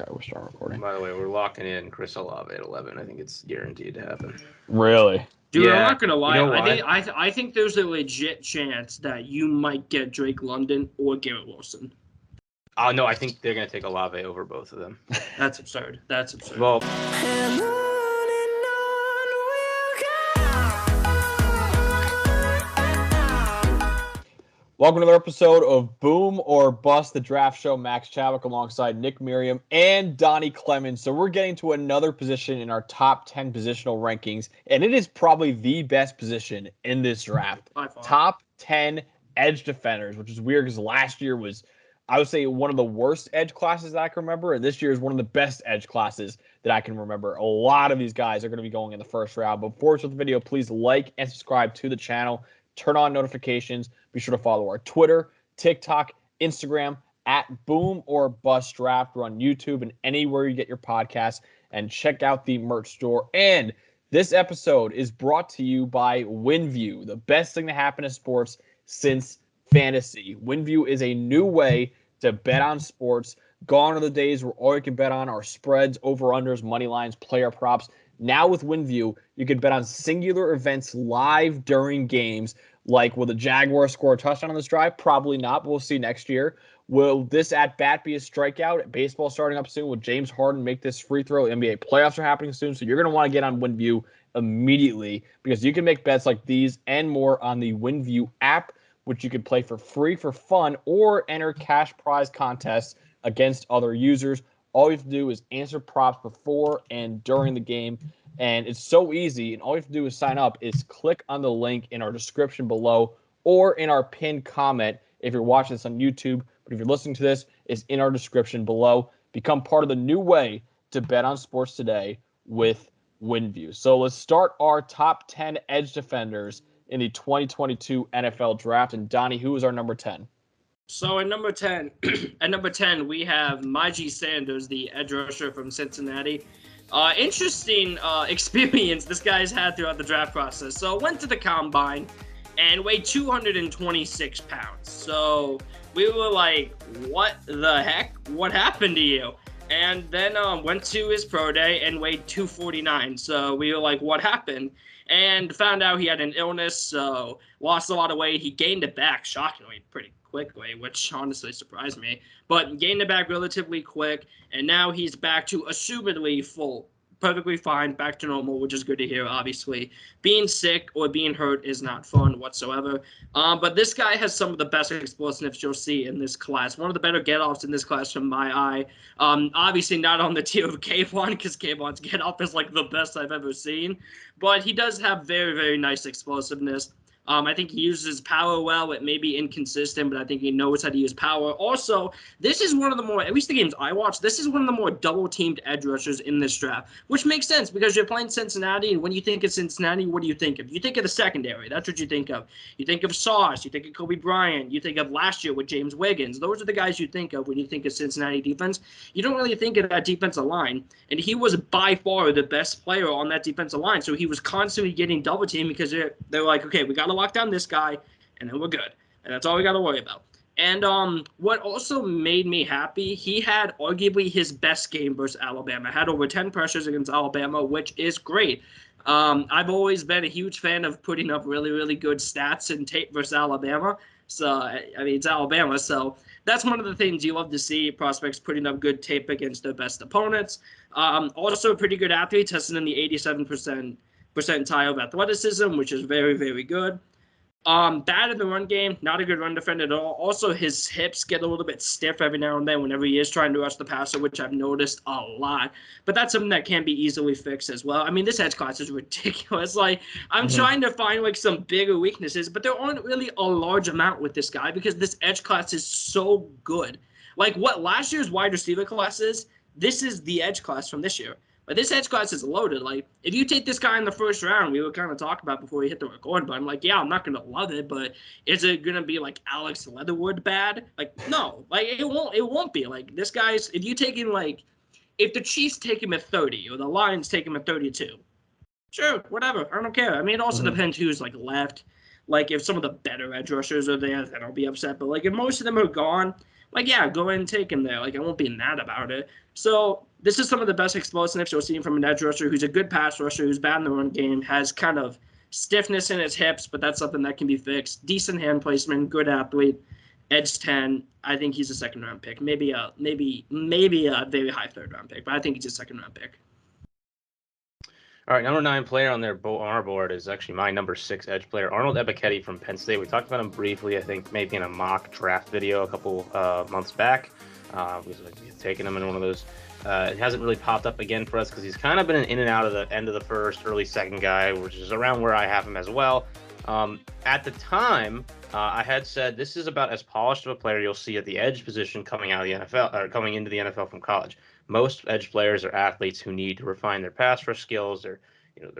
Okay, we're starting recording. By the way, we're locking in Chris Olave at 11. I think it's guaranteed to happen. Really? Dude, Yeah. I'm not gonna lie. You know I think there's a legit chance that you might get Drake London or Garrett Wilson. Oh, no, I think they're going to take Olave over both of them. That's absurd. That's absurd. Well, Welcome to another episode of Boom or Bust, the draft show. Max Chadwick alongside Nik, Merriam, and Donny Clemons. So we're getting to another position in our top 10 positional rankings, and it is probably the best position in this draft. By far. Top 10 edge defenders, which is weird because last year was, I would say, one of the worst edge classes that I can remember, and this year is one of the best edge classes that I can remember. A lot of these guys are going to be going in the first round. But before we start the video, please like and subscribe to the channel. Turn on notifications. Be sure to follow our Twitter, TikTok, Instagram at Boom or Bust Draft. We're on YouTube and anywhere you get your podcasts. And check out the merch store. And this episode is brought to you by WinView, the best thing to happen to sports since fantasy. WinView is a new way to bet on sports. Gone are the days where all you can bet on are spreads, over-unders, money lines, player props. Now with WinView, you can bet on singular events live during games. Like, will the Jaguars score a touchdown on this drive? Probably not, but we'll see next year. Will this at-bat be a strikeout? Baseball starting up soon. Will James Harden make this free throw? NBA playoffs are happening soon, so you're going to want to get on WinView immediately because you can make bets like these and more on the WinView app, which you can play for free for fun or enter cash prize contests against other users. All you have to do is answer props before and during the game, and it's so easy, and all you have to do is sign up is click on the link in our description below or in our pinned comment if you're watching this on YouTube, but if you're listening to this, it's in our description below. Become part of the new way to bet on sports today with WinView. So let's start our top 10 edge defenders in the 2022 NFL Draft, and Donnie, who is our number 10? So at number 10, we have Myjai Sanders, the edge rusher from Cincinnati. Interesting experience this guy's had throughout the draft process. So went to the combine and weighed 226 pounds. So we were like, what the heck? What happened to you? And then went to his pro day and weighed 249. So we were like, what happened? And found out he had an illness, so lost a lot of weight. He gained it back, shockingly, pretty quickly, which honestly surprised me. But gained it back relatively quick, and now he's back to assumedly full. Perfectly fine, back to normal, which is good to hear, obviously. Being sick or being hurt is not fun whatsoever. But this guy has some of the best explosiveness you'll see in this class. One of the better get-offs in this class from my eye. Obviously not on the tier of Kayvon, because Kayvon's get-off is like the best I've ever seen. But he does have very, very nice explosiveness. I think he uses his power well. It may be inconsistent, but I think he knows how to use power. Also, this is one of the more, at least the games I watch, this is one of the more double-teamed edge rushers in this draft, which makes sense because you're playing Cincinnati, and when you think of Cincinnati, what do you think of? You think of the secondary. That's what you think of. You think of Sauce. You think of Kobe Bryant. You think of last year with James Wiggins. Those are the guys you think of when you think of Cincinnati defense. You don't really think of that defensive line, and he was by far the best player on that defensive line, so he was constantly getting double-teamed because they're like, okay, we got to lock down this guy, and then we're good. And that's all we got to worry about. And what also made me happy, he had arguably his best game versus Alabama. Had over 10 pressures against Alabama, which is great. I've always been a huge fan of putting up really, really good stats and tape versus Alabama. So, I mean, it's Alabama, so that's one of the things you love to see, prospects putting up good tape against their best opponents. Also a pretty good athlete, testing in the 87% percentile of athleticism, which is very, very good. Bad in the run game, not a good run defender at all. Also, his hips get a little bit stiff every now and then whenever he is trying to rush the passer, which I've noticed a lot. But that's something that can be easily fixed as well. I mean, this edge class is ridiculous. Like, I'm trying to find, like, some bigger weaknesses, but there aren't really a large amount with this guy because this edge class is so good. Like, what last year's wide receiver class is, this is the edge class from this year. But this edge class is loaded. Like, if you take this guy in the first round, we were kind of talking about before we hit the record button. Like, yeah, I'm not going to love it, but is it going to be like Alex Leatherwood bad? Like, no. Like, it won't be. Like, this guy's, if you take him, like, if the Chiefs take him at 30 or the Lions take him at 32, sure, whatever. I don't care. I mean, it also depends who's, like, left. Like, if some of the better edge rushers are there, then I'll be upset. But, like, if most of them are gone, like, yeah, go ahead and take him there. Like, I won't be mad about it. So this is some of the best explosiveness you'll see from an edge rusher who's a good pass rusher, who's bad in the run game, has kind of stiffness in his hips, but that's something that can be fixed. Decent hand placement, good athlete. Edge 10. I think he's a second-round pick. Maybe a very high third-round pick, but I think he's a second-round pick. All right, number 9 player on our board is actually my number 6 edge player, Arnold Ebiketie from Penn State. We talked about him briefly, I think, maybe in a mock draft video a couple months back. We had taken him in one of those. It hasn't really popped up again for us because he's kind of been an in and out of the end of the first, early second guy, which is around where I have him as well. At the time, I had said this is about as polished of a player you'll see at the edge position coming out of the NFL or coming into the NFL from college. Most edge players are athletes who need to refine their pass rush skills, their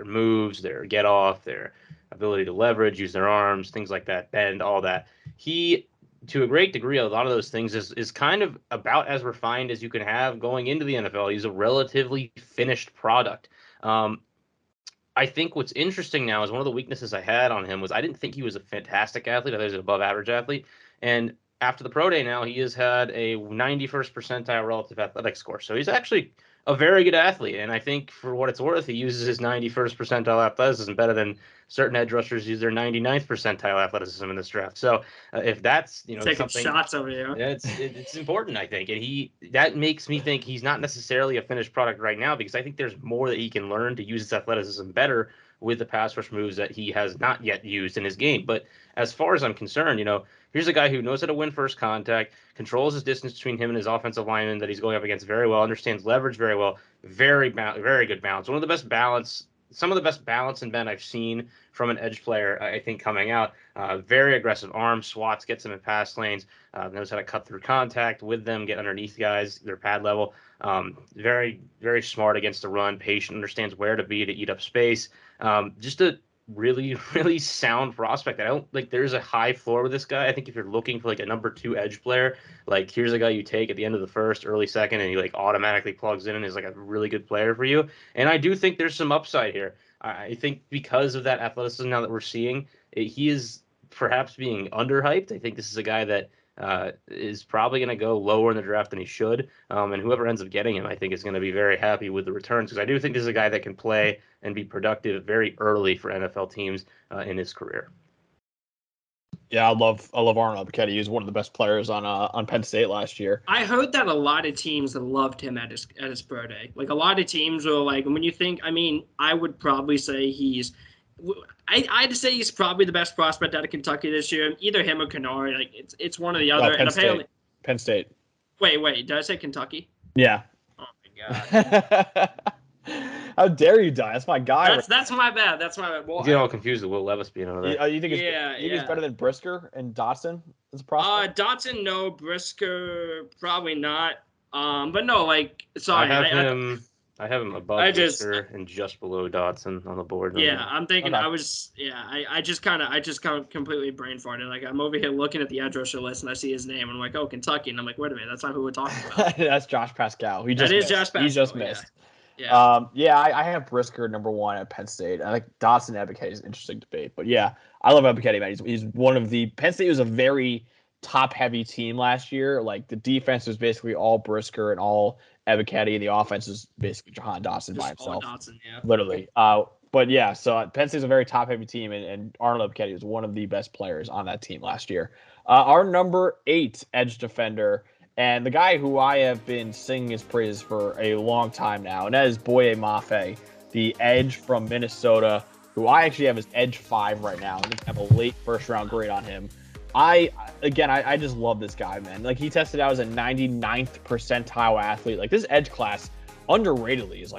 moves, their get off, their ability to leverage, use their arms, things like that, bend, all that. He, to a great degree, a lot of those things is kind of about as refined as you can have going into the NFL. He's a relatively finished product. I think what's interesting now is one of the weaknesses I had on him was I didn't think he was a fantastic athlete. I thought he was an above average athlete. And after the pro day now, he has had a 91st percentile relative athletic score. So he's actually a very good athlete. And I think for what it's worth, he uses his 91st percentile athleticism better than certain edge rushers use their 99th percentile athleticism in this draft. So if that's, taking something, shots over here. It's important, I think. And that makes me think he's not necessarily a finished product right now, because I think there's more that he can learn to use his athleticism better with the pass rush moves that he has not yet used in his game. But as far as I'm concerned, here's a guy who knows how to win first contact, controls his distance between him and his offensive lineman that he's going up against very well, understands leverage very well, very good balance. Some of the best balance and bend I've seen from an edge player, I think, coming out. Very aggressive arm swats, gets them in pass lanes, knows how to cut through contact with them, get underneath guys, their pad level. Very, very smart against the run, patient, understands where to be to eat up space. Just a really, really sound prospect. I don't like there's a high floor with this guy. I think if you're looking for like a number 2 edge player, like here's a guy you take at the end of the first, early second, and he like automatically plugs in and is like a really good player for you. And I do think there's some upside here. I think because of that athleticism now that we're seeing, he is perhaps being underhyped. I think this is a guy that is probably going to go lower in the draft than he should. And whoever ends up getting him, I think, is going to be very happy with the returns, because I do think this is a guy that can play and be productive very early for NFL teams in his career. Yeah, I love Arnold Ebiketie. He was one of the best players on Penn State last year. I heard that a lot of teams loved him at his pro day. Like, a lot of teams were like, when you think, I would probably say I'd say he's probably the best prospect out of Kentucky this year. Either him or Kennard. Like, it's one or the other. Penn State. Wait, did I say Kentucky? Yeah. Oh my God. How dare you, Don? That's my guy. That's my bad. That's my bad. Well, you get all confused with Will Levis being over there. You think it's better than Brisker and Dotson as a prospect? Dotson, no. Brisker, probably not. But no, like, sorry. I have him above Brisker and just below Dotson on the board. Yeah, I'm thinking okay. I just kind of completely brain farted. Like, I'm over here looking at the edge rusher list and I see his name and I'm like, oh, Kentucky. And I'm like, wait a minute, that's not who we're talking about. That's Josh Pascal. Josh Pascal. He just missed. Yeah. I have Brisker number 1 at Penn State. I think Dotson and Ebiketie is an interesting debate. But yeah, I love Ebiketie, man. He's one of the Penn State was a very top-heavy team last year. Like, the defense was basically all Brisker and all Ebiketie, and the offense was basically Jahan Dotson by himself. Dotson, yeah. Literally. But yeah, so Penn State's a very top-heavy team, and Arnold Ebiketie was one of the best players on that team last year. Our number 8 edge defender, and the guy who I have been singing his praises for a long time now, and that is Boye Mafe, the edge from Minnesota, who I actually have as edge 5 right now. I think I have a late first-round grade on him. I just love this guy, man. Like, he tested out as a 99th percentile athlete. Like, this edge class, underratedly, is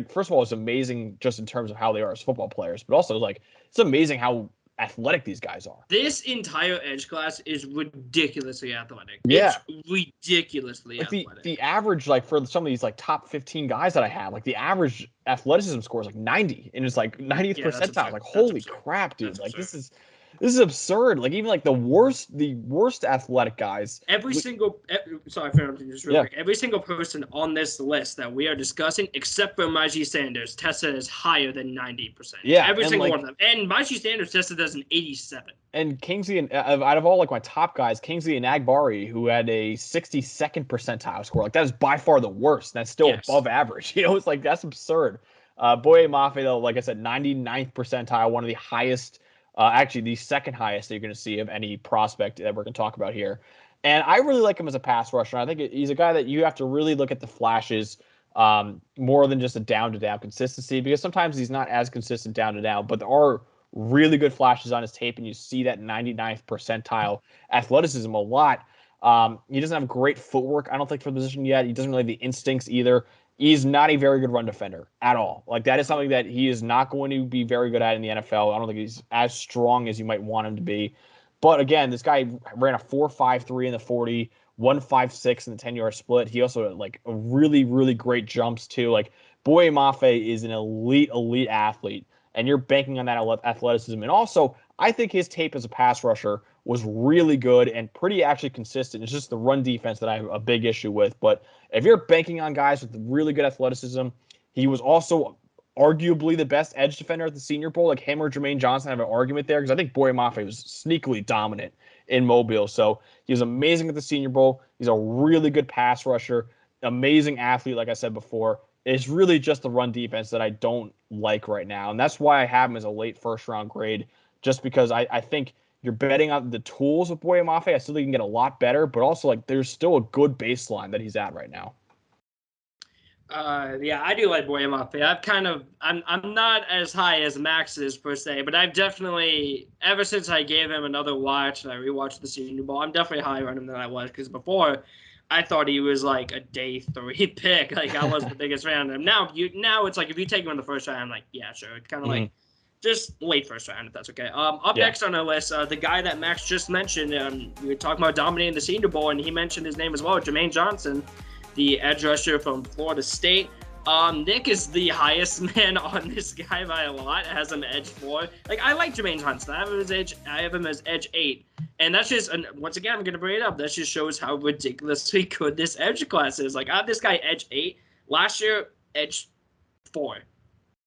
first of all, it's amazing just in terms of how they are as football players, but also, like, it's amazing how athletic these guys are. This entire edge class is ridiculously athletic. Yeah. It's ridiculously athletic. The average, like, for some of these, like, top 15 guys that I have, like, the average athleticism score is, like, 90, and it's, like, 90th percentile. Like, holy crap, dude. Like, this is... This is absurd. Like even like the worst athletic guys. Sorry for interrupting just real quick. Every single person on this list that we are discussing, except for Myjai Sanders, tested as higher than 90%. Yeah, every single one of them. And Myjai Sanders tested as an 87. And Kingsley, and out of all like my top guys, Kingsley and Agbari, who had a 62nd percentile score, like that is by far the worst. That's still above average. It's like that's absurd. Boye Mafe, though, like I said, 99th percentile, one of the highest. Actually, the second highest that you're going to see of any prospect that we're going to talk about here. And I really like him as a pass rusher. I think he's a guy that you have to really look at the flashes more than just a down-to-down consistency, because sometimes he's not as consistent down-to-down, but there are really good flashes on his tape, and you see that 99th percentile athleticism a lot. He doesn't have great footwork, I don't think, for the position yet. He doesn't really have the instincts either. He's not a very good run defender at all. Like, that is something that he is not going to be very good at in the NFL. I don't think he's as strong as you might want him to be. But, again, this guy ran a 4.53 in the 40, 1.56 in the 10-yard split. He also had, like, a really, really great jumps, too. Like, Boye Mafe is an elite athlete, and you're banking on that athleticism. And also, I think his tape as a pass rusher was really good and pretty actually consistent. It's just the run defense that I have a big issue with. But if you're banking on guys with really good athleticism, he was also arguably the best edge defender at the Senior Bowl. Like him or Jermaine Johnson have an argument there, because I think Boye Mafe was sneakily dominant in Mobile. So he was amazing at the Senior Bowl. He's a really good pass rusher, amazing athlete, like I said before. It's really just the run defense that I don't like right now. And that's why I have him as a late first-round grade, just because I think you're betting on the tools with Boye Mafe. I still think he can get a lot better, but also like there's still a good baseline that he's at right now. I do like Boye Mafe. I'm not as high as Max is per se, but I've definitely, ever since I gave him another watch and I rewatched the Senior Bowl, I'm definitely higher on him than I was, because before I thought he was like a day 3 pick. Like I was the biggest fan of him. Now it's like if you take him in the first round, I'm like, yeah, sure. It's kind of like just late first round, if that's okay. Up next on our list, the guy that Max just mentioned, we were talking about dominating the Senior Bowl, and he mentioned his name as well, Jermaine Johnson, the edge rusher from Florida State. Nick is the highest man on this guy by a lot. Has him edge 4. Like, I like Jermaine Johnson. I have him as edge 8. And that's just, and once again, I'm going to bring it up. That just shows how ridiculously good this edge class is. Like, I have this guy edge 8. Last year, edge 4.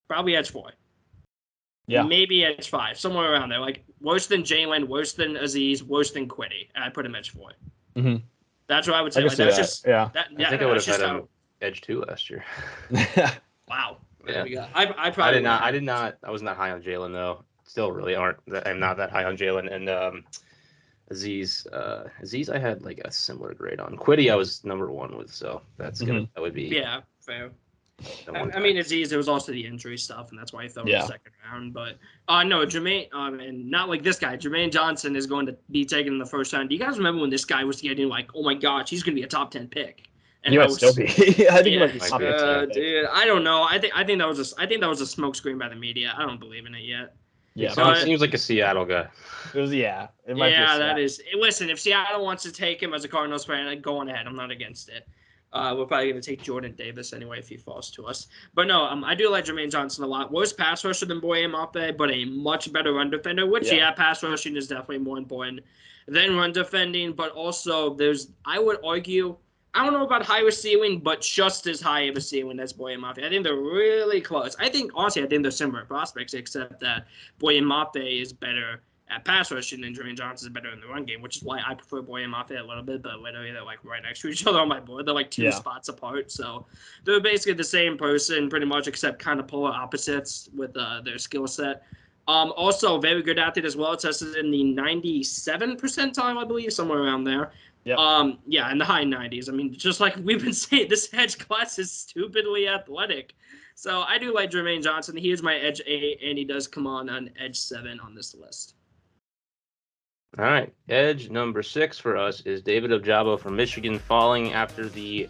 Probably edge 4. Yeah. Maybe edge 5. Somewhere around there. Like, worse than Jalen, worse than Aziz, worse than Quiddy. I put him edge 4. Mm-hmm. That's what I would say. Like, that's just, I think I would have had him edge 2 last year. Wow. Yeah. I was not high on Jalen, though. Still really aren't. I'm not that high on Jalen. And Aziz I had like a similar grade on. Quiddy I was number 1 with, so that would be. Yeah, fair. I mean, Aziz, it was also the injury stuff, and that's why I fell in the second round. But no, Jermaine, and not like this guy. Jermaine Johnson is going to be taken in the first round. Do you guys remember when this guy was getting like, oh my gosh, he's going to be a top 10 pick? And he might still be. I think he might be top 10 dude, I don't know. I think that was a smokescreen by the media. I don't believe in it yet. Yeah, so it seems like a Seattle guy. It was, it might be that is. Listen, if Seattle wants to take him as a Cardinals fan, go on ahead. I'm not against it. We're probably going to take Jordan Davis anyway if he falls to us. But no, I do like Jermaine Johnson a lot. Worse pass rusher than Boye Mafe, but a much better run defender, which, pass rushing is definitely more important than run defending. But also, I would argue, I don't know about higher ceiling, but just as high of a ceiling as Boye Mafe. I think they're really close. I think they're similar prospects, except that Boye Mafe is better at pass rushing and Jermaine Johnson is better in the run game, which is why I prefer Boye Mafe a little bit, but literally they're like right next to each other on my board. They're like 2 spots apart, so they're basically the same person pretty much, except kind of polar opposites with their skill set. Also, very good athlete as well. Tested in the 97th percentile, I believe, somewhere around there. Yep. In the high 90s. I mean, just like we've been saying, this edge class is stupidly athletic. So I do like Jermaine Johnson. He is my edge 8, and he does come on edge 7 on this list. All right, edge number 6 for us is David Ojabo from Michigan, falling after the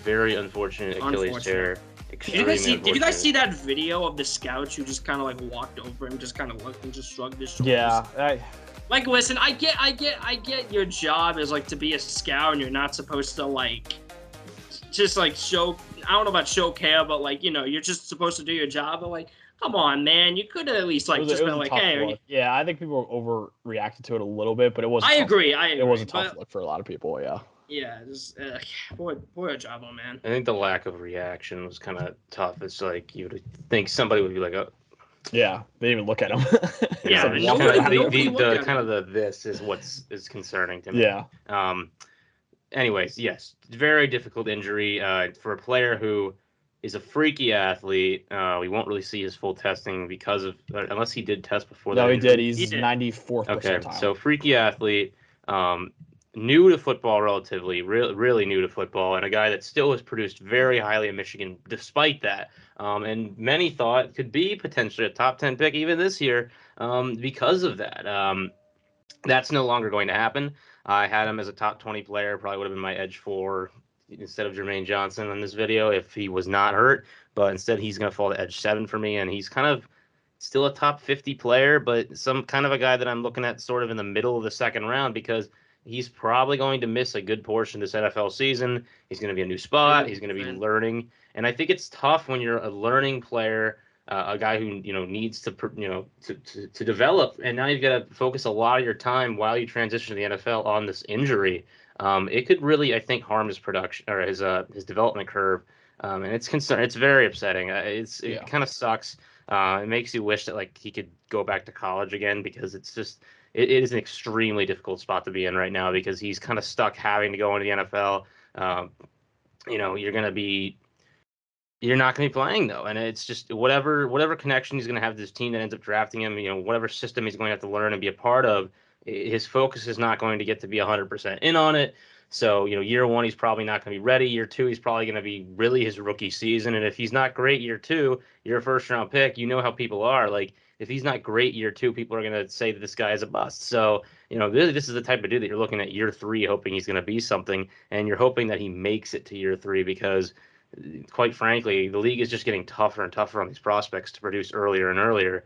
very unfortunate Achilles tear. Did you guys see that video of the scouts who just kind of like walked over him, just kind of looked and just shrugged his shoulders? Yeah. Like, listen, I get your job is like to be a scout, and you're not supposed to like just like show. I don't know about show care, but like, you know, you're just supposed to do your job. But like, come on, man. You could have at least like just been like, hey. Look. Yeah, I think people overreacted to it a little bit, but it was. I agree. It was a tough look for a lot of people. Yeah. Yeah, just poor Ojabo, man. I think the lack of reaction was kind of tough. It's like you would think somebody would be like, "Oh." Yeah, they didn't even look at him. Yeah, the kind of the this is is concerning to me. Yeah. Anyways, yes, very difficult injury for a player who is a freaky athlete. We won't really see his full testing because of unless he did test before. No, that he injury. did. He's 94th percentile. Okay, so freaky athlete, new to football relatively, really new to football, and a guy that still has produced very highly in Michigan despite that. And many thought could be potentially a top 10 pick even this year because of that. That's no longer going to happen. I had him as a top 20 player, probably would have been my edge 4 instead of Jermaine Johnson in this video if he was not hurt. But instead, he's going to fall to edge 7 for me, and he's kind of still a top 50 player, but some kind of a guy that I'm looking at sort of in the middle of the second round because he's probably going to miss a good portion of this NFL season. He's going to be a new spot. He's going to be learning. And I think it's tough when you're a learning player, a guy who needs to to develop, and now you've got to focus a lot of your time while you transition to the NFL on this injury. It could really, I think, harm his production or his development curve, and it's very upsetting. It kind of sucks. It makes you wish that like he could go back to college again because it's just it is an extremely difficult spot to be in right now because he's kind of stuck having to go into the NFL. You're not going to be playing though, and it's just whatever connection he's going to have to this team that ends up drafting him. Whatever system he's going to have to learn and be a part of, his focus is not going to get to be 100% in on it. So year 1 he's probably not going to be ready. Year 2 he's probably going to be really his rookie season, and if he's not great year 2, you're a first round pick. You know how people are. Like if he's not great year 2, people are going to say that this guy is a bust. So this is the type of dude that you're looking at year 3, hoping he's going to be something, and you're hoping that he makes it to year 3 because. Quite frankly, the league is just getting tougher and tougher on these prospects to produce earlier and earlier.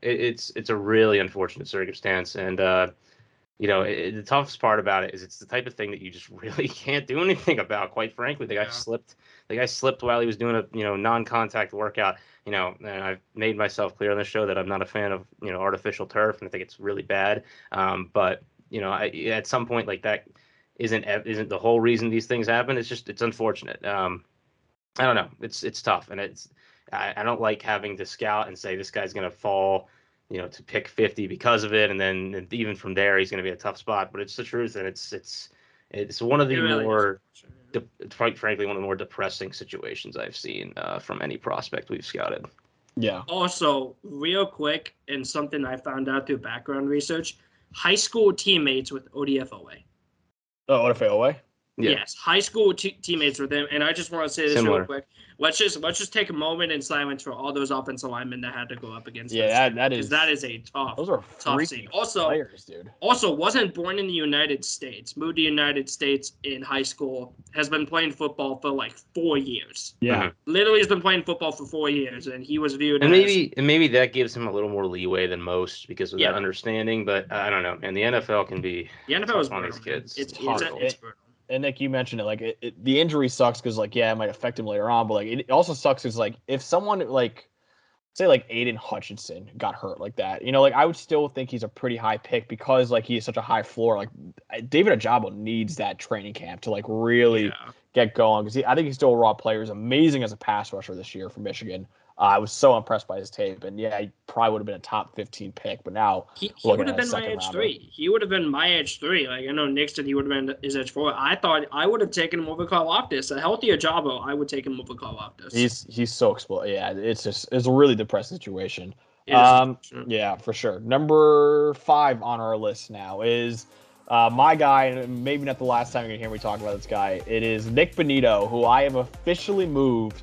It's a really unfortunate circumstance, and the toughest part about it is it's the type of thing that you just really can't do anything about. Quite frankly, the guy slipped while he was doing a non-contact workout. And I've made myself clear on the show that I'm not a fan of artificial turf, and I think it's really bad. But at some point like that isn't the whole reason these things happen. It's unfortunate. I don't know. It's tough, and I don't like having to scout and say this guy's going to fall, to pick 50 because of it, and then even from there he's going to be a tough spot. But it's the truth, and it's one of the quite frankly, one of the more depressing situations I've seen from any prospect we've scouted. Yeah. Also, real quick, and something I found out through background research: high school teammates with ODFOA. Oh, ODFOA? Yeah. Yes, high school teammates with him, and I just want to say this real quick. Let's just take a moment in silence for all those offensive linemen that had to go up against. Yeah, that is a tough. Those are tough scene. Also, players, dude. Also, wasn't born in the United States. Moved to the United States in high school. Has been playing football for like 4 years. Yeah, literally has been playing football for 4 years, and he was viewed. And maybe that gives him a little more leeway than most because of that understanding. But I don't know. And the NFL can be. The NFL is on these kids. It's brutal. And Nick, you mentioned it, like the injury sucks because like it might affect him later on, but like it also sucks because like if someone like say like Aidan Hutchinson got hurt like that, like I would still think he's a pretty high pick because like he has such a high floor. Like David Ojabo needs that training camp to like really get going because I think he's still a raw player. He's amazing as a pass rusher this year for Michigan. I was so impressed by his tape, and he probably would have been a top 15 pick. But now he would have been my edge 3. He would have been my edge 3. Like I know Nick said he would have been his edge 4. I thought I would have taken him over Karlaftis. A healthier Ojabo, I would take him over Karlaftis. He's so explosive. Yeah, it's a really depressing situation. Yeah, for sure. Number 5 on our list now is my guy, and maybe not the last time you're gonna hear me talk about this guy. It is Nik Bonitto, who I have officially moved.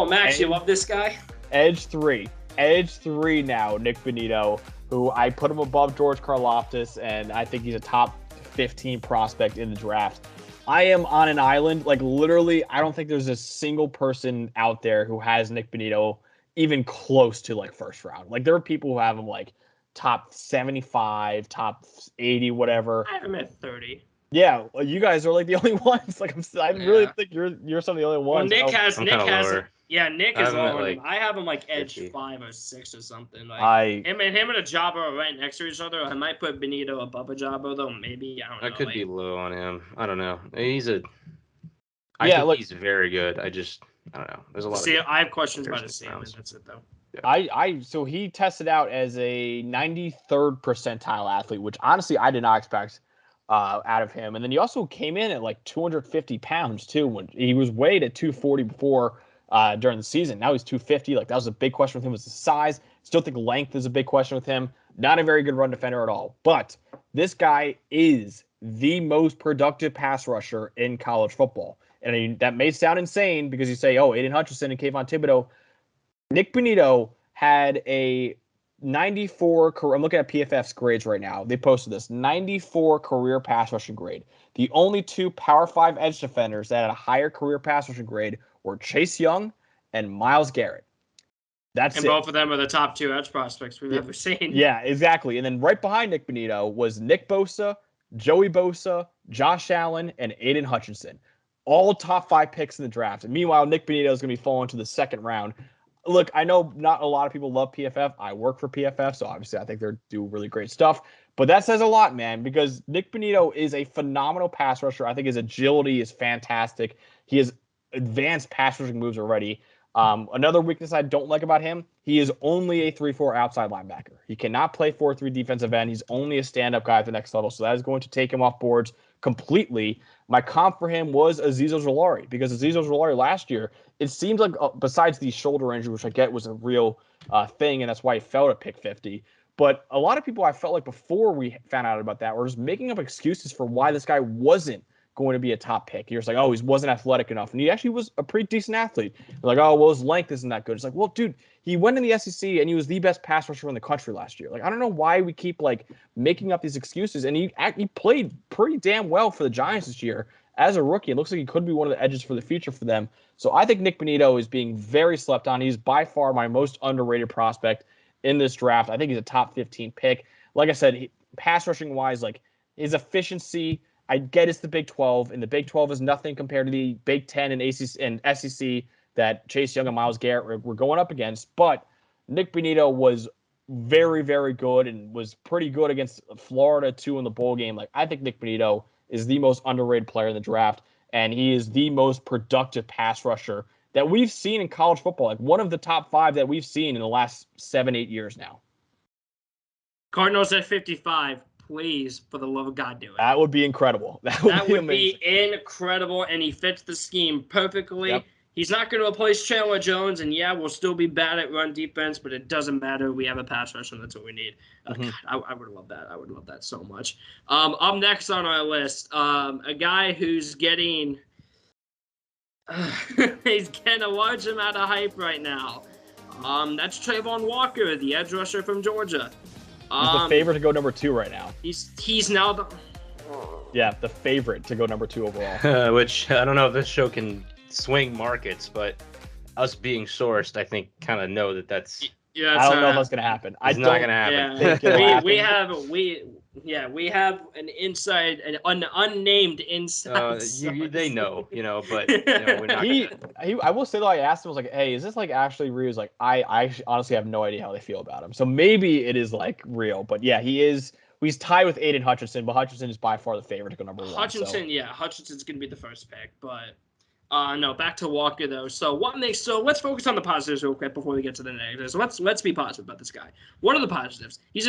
Max, you love this guy? Edge 3 now, Nik Bonitto, who I put him above George Karlaftis, and I think he's a top 15 prospect in the draft. I am on an island, like literally, I don't think there's a single person out there who has Nik Bonitto even close to like first round. Like there are people who have him like top 75, top 80, whatever. I have him at 30. Yeah, well, you guys are like the only ones. Like I really think you're some of the only ones. Well, Nick has lower. Yeah, Nick is lower. Like, I have him like edge 50. 5 or 6 or something. Like him and Ojabo are right next to each other. I might put Bonitto above Ojabo though. Maybe I don't know. I could be low on him. I don't know. I think he's very good. I don't know. There's a lot. I have questions about his Sam, and that's it though. Yeah. So he tested out as a 93rd percentile athlete, which honestly I did not expect out of him. And then he also came in at like 250 pounds too. When he was weighed at 240 before during the season. Now he's 250. Like that was a big question with him, was the size. Still think length is a big question with him. Not a very good run defender at all. But this guy is the most productive pass rusher in college football. And that may sound insane because you say, oh, Aidan Hutchinson and Kayvon Thibodeaux. Nik Bonitto had a 94 career. I'm looking at PFF's grades right now. They posted this 94 career pass rushing grade. The only two Power 5 edge defenders that had a higher career pass rushing grade were Chase Young and Myles Garrett. That's and it. Both of them are the top 2 edge prospects we've ever seen. Yeah, exactly. And then right behind Nik Bonitto was Nick Bosa, Joey Bosa, Josh Allen, and Aidan Hutchinson. All top 5 picks in the draft. And meanwhile, Nik Bonitto is going to be falling to the second round. Look, I know not a lot of people love PFF. I work for PFF, so obviously I think they do really great stuff. But that says a lot, man, because Nik Bonitto is a phenomenal pass rusher. I think his agility is fantastic. He has advanced pass rushing moves already. Another weakness I don't like about him, he is only a 3-4 outside linebacker. He cannot play 4-3 defensive end. He's only a stand-up guy at the next level, so that is going to take him off boards completely. My comp for him was Azeez Ojulari, because Azeez Ojulari last year, it seems like besides the shoulder injury, which I get was a real thing, and that's why he fell to pick 50. But a lot of people I felt like before we found out about that were just making up excuses for why this guy wasn't going to be a top pick. You're just like, oh, he wasn't athletic enough. And he actually was a pretty decent athlete. They're like, oh, well, his length isn't that good. It's like, well, dude, he went in the SEC and he was the best pass rusher in the country last year. Like, I don't know why we keep like making up these excuses. And he played pretty damn well for the Giants this year as a rookie. It looks like he could be one of the edges for the future for them. So I think Nik Bonitto is being very slept on. He's by far my most underrated prospect in this draft. I think he's a top 15 pick. Like I said, pass rushing wise, like his efficiency, I get it's the Big 12, and the Big 12 is nothing compared to the Big 10 and ACC and SEC that Chase Young and Myles Garrett were going up against. But Nik Bonitto was very, very good and was pretty good against Florida too in the bowl game. Like, I think Nik Bonitto is the most underrated player in the draft, and he is the most productive pass rusher that we've seen in college football. Like one of the top 5 that we've seen in the last 7-8 years now. Cardinals at 55. Please, for the love of God, do it. That would be incredible. That would be incredible, and he fits the scheme perfectly. Yep. He's not going to replace Chandler Jones, and yeah, we'll still be bad at run defense, but it doesn't matter. We have a pass rush, and that's what we need. God, I would love that. I would love that so much. Up next on our list, a guy who's getting he's getting a large amount of hype right now. That's Travon Walker, the edge rusher from Georgia. He's the favorite to go number 2 right now. He's now the favorite to go number 2 overall. Which I don't know if this show can swing markets, but us being sourced, I think, kind of know that's. Yeah, I don't know if that's gonna happen. It's not gonna happen. Yeah. we have an inside, an unnamed inside. They know, but we're not. I will say though, I asked him, I was like, "Hey, is this like actually real?" He's like, I honestly have no idea how they feel about him. So maybe it is like real, but yeah, he is. He's tied with Aidan Hutchinson, but Hutchinson is by far the favorite to go number 1. Hutchinson's gonna be the first pick, but. No, back to Walker though. So let's focus on the positives real quick before we get to the negatives. So let's be positive about this guy. What are the positives? He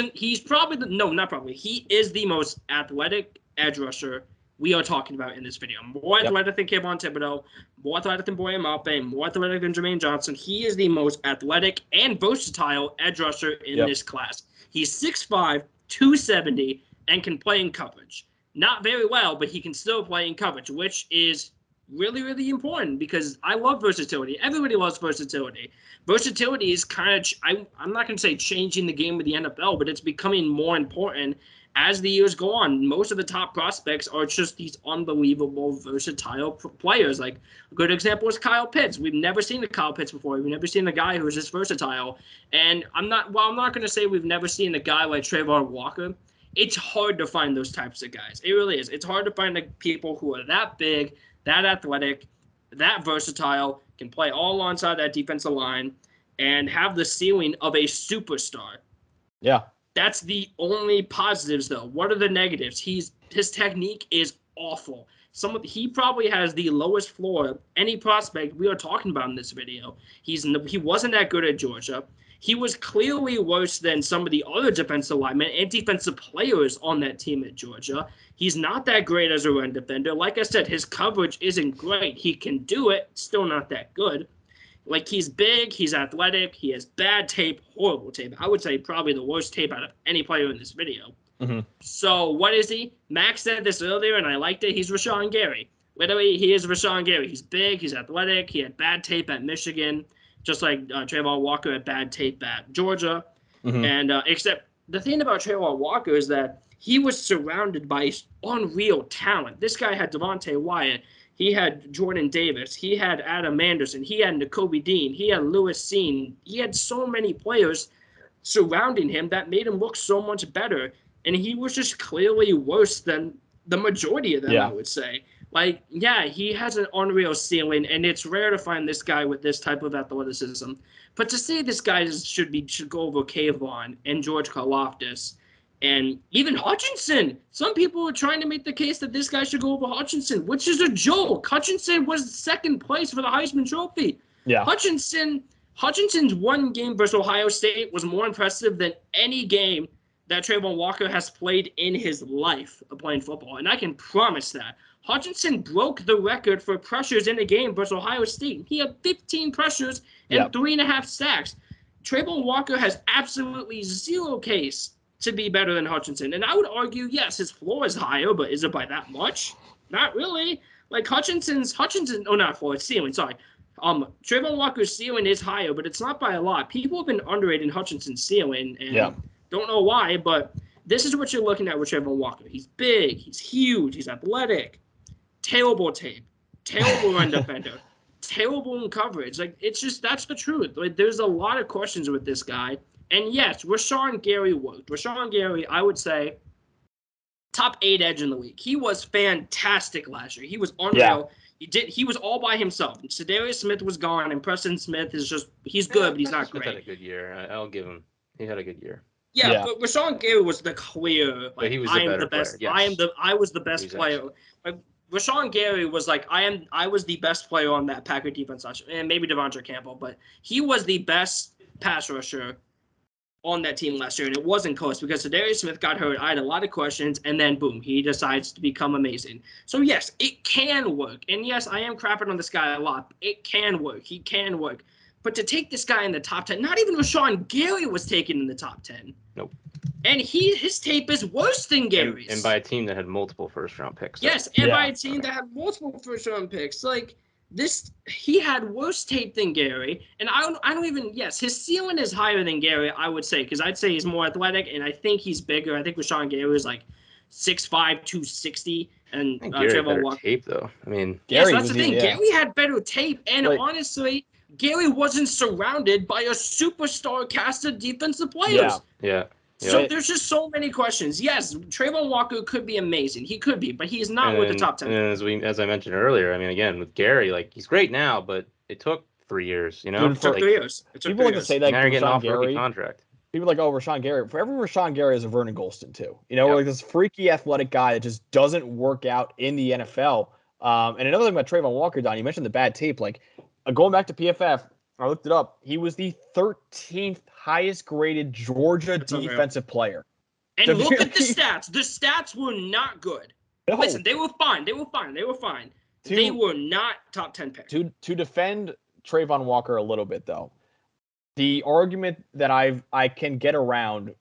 is the most athletic edge rusher we are talking about in this video. More athletic than Kayvon Thibodeaux, more athletic than Boye and Mafe, more athletic than Jermaine Johnson. He is the most athletic and versatile edge rusher in this class. He's 6'5", 270, and can play in coverage. Not very well, but he can still play in coverage, which is really, really important because I love versatility. Everybody loves versatility. Versatility is kind of, I'm not going to say changing the game of the NFL, but it's becoming more important as the years go on. Most of the top prospects are just these unbelievable, versatile players. Like a good example is Kyle Pitts. We've never seen a Kyle Pitts before. We've never seen a guy who's this versatile. And I'm not going to say we've never seen a guy like Travon Walker. it's hard to find those types of guys. It really is. It's hard to find people who are that big, that athletic, that versatile, can play all alongside that defensive line, and have the ceiling of a superstar. Yeah. That's the only positives, though. What are the negatives? His technique is awful. He probably has the lowest floor of any prospect we are talking about in this video. He wasn't that good at Georgia. He was clearly worse than some of the other defensive linemen and defensive players on that team at Georgia. He's not that great as a run defender. Like I said, his coverage isn't great. He can do it, still not that good. Like, he's big, he's athletic, he has bad tape, horrible tape. I would say probably the worst tape out of any player in this video. Mm-hmm. So what is he? Max said this earlier, and I liked it. He's Rashawn Gary. Literally, he is Rashawn Gary. He's big, he's athletic, he had bad tape at Michigan, just like Travon Walker had bad tape at Georgia. Mm-hmm. And except the thing about Travon Walker is that he was surrounded by unreal talent. This guy had Devontae Wyatt. He had Jordan Davis. He had Adam Anderson. He had Nakobe Dean. He had Lewis Seen. He had so many players surrounding him that made him look so much better. And he was just clearly worse than the majority of them, I would say. Like, yeah, he has an unreal ceiling, and it's rare to find this guy with this type of athleticism. But to say this guy should go over Kayvon and George Karlaftis and even Hutchinson. Some people are trying to make the case that this guy should go over Hutchinson, which is a joke. Hutchinson was second place for the Heisman Trophy. Yeah. Hutchinson's one game versus Ohio State was more impressive than any game that Travon Walker has played in his life of playing football. And I can promise that. Hutchinson broke the record for pressures in a game versus Ohio State. He had 15 pressures and 3.5 sacks. Travon Walker has absolutely zero case to be better than Hutchinson. And I would argue, yes, his floor is higher, but is it by that much? Not really. Like Hutchinson, not floor, it's ceiling, sorry. Travon Walker's ceiling is higher, but it's not by a lot. People have been underrating Hutchinson's ceiling, and don't know why, but this is what you're looking at with Travon Walker. He's big, he's huge, he's athletic, terrible tape, terrible run defender, terrible in coverage. Like, it's just, that's the truth. Like, there's a lot of questions with this guy. And yes, Rashawn Gary worked. Rashawn Gary, I would say, top 8 edge in the league. He was fantastic last year. He was unreal. He was all by himself. Sedarius Smith was gone, and Preston Smith is just, he's good, but he's not great. He had a good year. I'll give him. He had a good year. Yeah, but Rashawn Gary was the clear. Like, he was the better best. Player. Yes. I was the best player. Like, Rashawn Gary was like, I was the best player on that Packer defense last year, and maybe Devontae Campbell, but he was the best pass rusher on that team last year, and it wasn't close because Sedarius Smith got hurt. I had a lot of questions, and then boom, he decides to become amazing. So yes, it can work, and yes, I am crapping on this guy a lot. It can work. He can work. But to take this guy in the top 10, not even Rashawn Gary was taken in the top 10. Nope. And his tape is worse than Gary's. And by a team that had multiple first-round picks. So. Yes, and by a team that had multiple first-round picks. Like, he had worse tape than Gary. And I don't even, yes, his ceiling is higher than Gary, I would say, because I'd say he's more athletic, and I think he's bigger. I think Rashawn Gary was like 6'5", 260. And Trevor Walker. Tape, though. I mean, yes, that's the thing. Gary had better tape, and honestly, Gary wasn't surrounded by a superstar cast of defensive players. Yeah. So there's just so many questions. Yes, Travon Walker could be amazing. He could be, but he's not with the top 10. And as I mentioned earlier, I mean, again, with Gary, like, he's great now, but it took 3 years, you know? It took 3 years. People like to say that now you're getting off Gary contract. People are like, oh, Rashawn Gary. For every Rashawn Gary is a Vernon Golston, too. You know, like this freaky athletic guy that just doesn't work out in the NFL. And another thing about Travon Walker, Don, you mentioned the bad tape. Like, going back to PFF, I looked it up. He was the 13th highest graded Georgia defensive player. And look at the stats. The stats were not good. No. Listen, they were fine. They were not top 10 picks. To defend Travon Walker a little bit, though, the argument that I can get around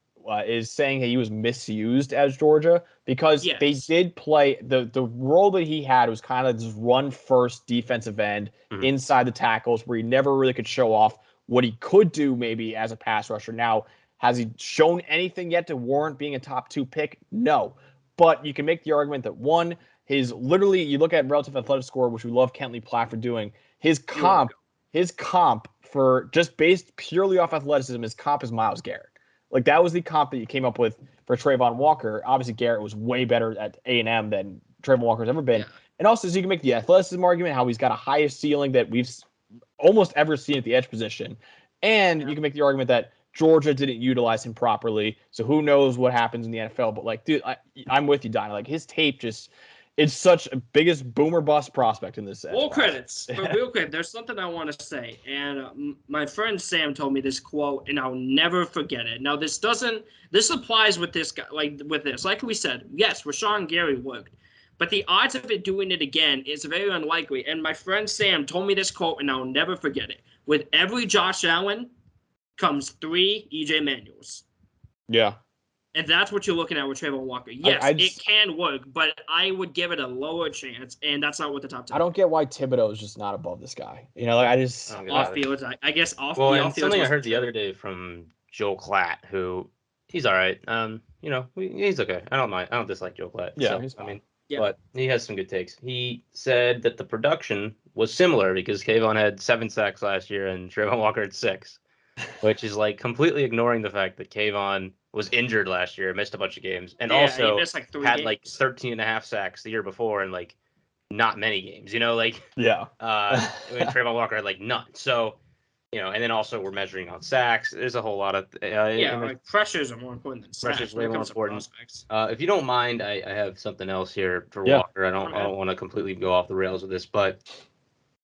is saying he was misused as Georgia because they did play the role that he had was kind of this run first defensive end inside the tackles where he never really could show off what he could do maybe as a pass rusher. Now, has he shown anything yet to warrant being a top 2 pick? No. But you can make the argument that one, you look at relative athletic score, which we love Kentley Platt doing, his comp for just based purely off athleticism, his comp is Myles Garrett. Like, that was the comp that you came up with for Travon Walker. Obviously, Garrett was way better at A&M than Travon Walker's ever been. Yeah. And also, so you can make the athleticism argument, how he's got a highest ceiling that we've almost ever seen at the edge position. And you can make the argument that Georgia didn't utilize him properly. So who knows what happens in the NFL. But, like, dude, I'm with you, Donnie. Like, his tape just – it's such a biggest boomer bust prospect in this. Full credits, but real quick, there's something I want to say, and my friend Sam told me this quote, and I'll never forget it. Now, this applies with this guy, like we said, yes, Rashawn Gary worked, but the odds of it doing it again is very unlikely. And my friend Sam told me this quote, and I'll never forget it. With every Josh Allen comes 3 EJ Manuels. Yeah. And that's what you're looking at with Travon Walker. Yes, it can work, but I would give it a lower chance, and that's not what the top 10. I don't get why Thibodeaux is just not above this guy. You know, like I just off field. I guess off. Well, and something I heard the other day from Joel Klatt, who he's all right. You know, he's okay. I don't mind. I don't dislike Joel Klatt. Yeah, so, he's fine. But he has some good takes. He said that the production was similar because Kayvon had 7 sacks last year and Travon Walker had 6, which is like completely ignoring the fact that Kayvon was injured last year, missed a bunch of games, and also he missed like 3 had games. like 13.5 sacks the year before and like not many games, you know, like yeah. When Travon Walker had like none. So, you know, and then also we're measuring on sacks. There's a whole lot of like pressures are more important than sacks. Pressures way more important. If you don't mind, I have something else here for Walker. I don't want to completely go off the rails with this, but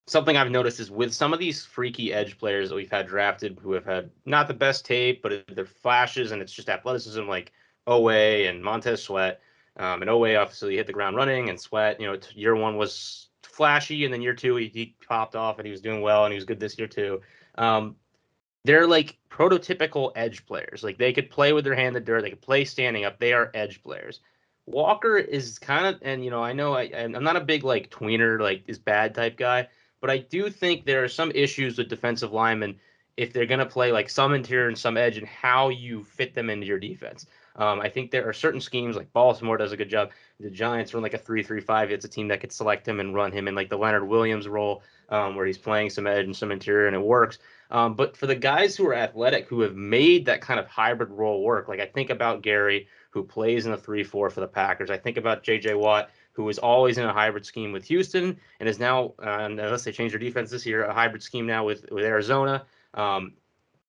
something I've noticed is with some of these freaky edge players that we've had drafted who have had not the best tape, but they're flashes and it's just athleticism like Boye and Montez Sweat. And Boye obviously hit the ground running, and Sweat, you know, year 1 was flashy, and then year 2 he popped off and he was doing well and he was good this year too. They're like prototypical edge players. Like they could play with their hand in the dirt, they could play standing up. They are edge players. Walker is kind of, and you know, I know I'm not a big like tweener, like is bad type guy. But I do think there are some issues with defensive linemen if they're going to play like some interior and some edge and how you fit them into your defense. I think there are certain schemes like Baltimore does a good job. The Giants run like a 3-3-5. It's a team that could select him and run him in like the Leonard Williams role where he's playing some edge and some interior and it works. But for the guys who are athletic, who have made that kind of hybrid role work, like I think about Gary, who plays in the 3-4 for the Packers. I think about J.J. Watt, who was always in a hybrid scheme with Houston and is now, unless they change their defense this year, a hybrid scheme now with Arizona.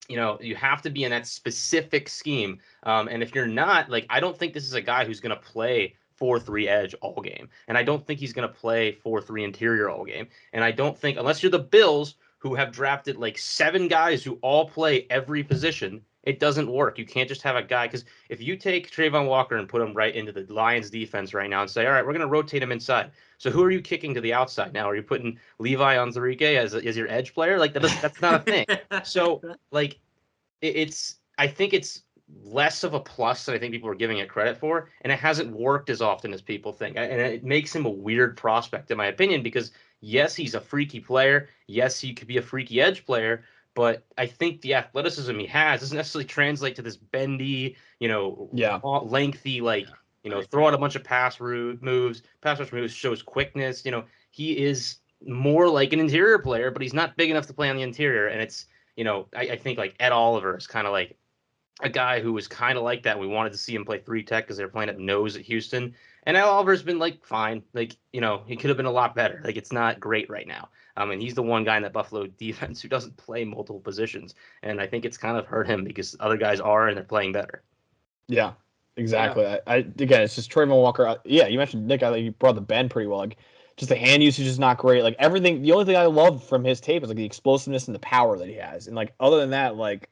You know, you have to be in that specific scheme. And if you're not, like, I don't think this is a guy who's going to play 4-3 edge all game. And I don't think he's going to play 4-3 interior all game. And I don't think, unless you're the Bills, who have drafted like 7 guys who all play every position, it doesn't work. You can't just have a guy, because if you take Travon Walker and put him right into the Lions defense right now and say, all right, we're going to rotate him inside. So who are you kicking to the outside now? Are you putting Levi Onwuzurike as your edge player? Like that's not a thing. So like I think it's less of a plus than I think people are giving it credit for, and it hasn't worked as often as people think. And it makes him a weird prospect, in my opinion, because yes, he's a freaky player. Yes, he could be a freaky edge player. But I think the athleticism he has doesn't necessarily translate to this bendy, you know, lengthy, like, you know, throw out a bunch of pass rush moves, shows quickness. You know, he is more like an interior player, but he's not big enough to play on the interior. And it's, you know, I think like Ed Oliver is kind of like a guy who was kind of like that. We wanted to see him play 3-tech because they were playing at nose at Houston. And Ed Oliver's been like fine. Like, you know, he could have been a lot better. Like, it's not great right now. And he's the one guy in that Buffalo defense who doesn't play multiple positions. And I think it's kind of hurt him because other guys are and they're playing better. Yeah, exactly. Yeah. Again, it's just Travon Walker. Yeah, you mentioned Nick. I think you brought the bend pretty well. Like, just the hand usage is not great. Like, everything. The only thing I love from his tape is like the explosiveness and the power that he has. And like, other than that, like,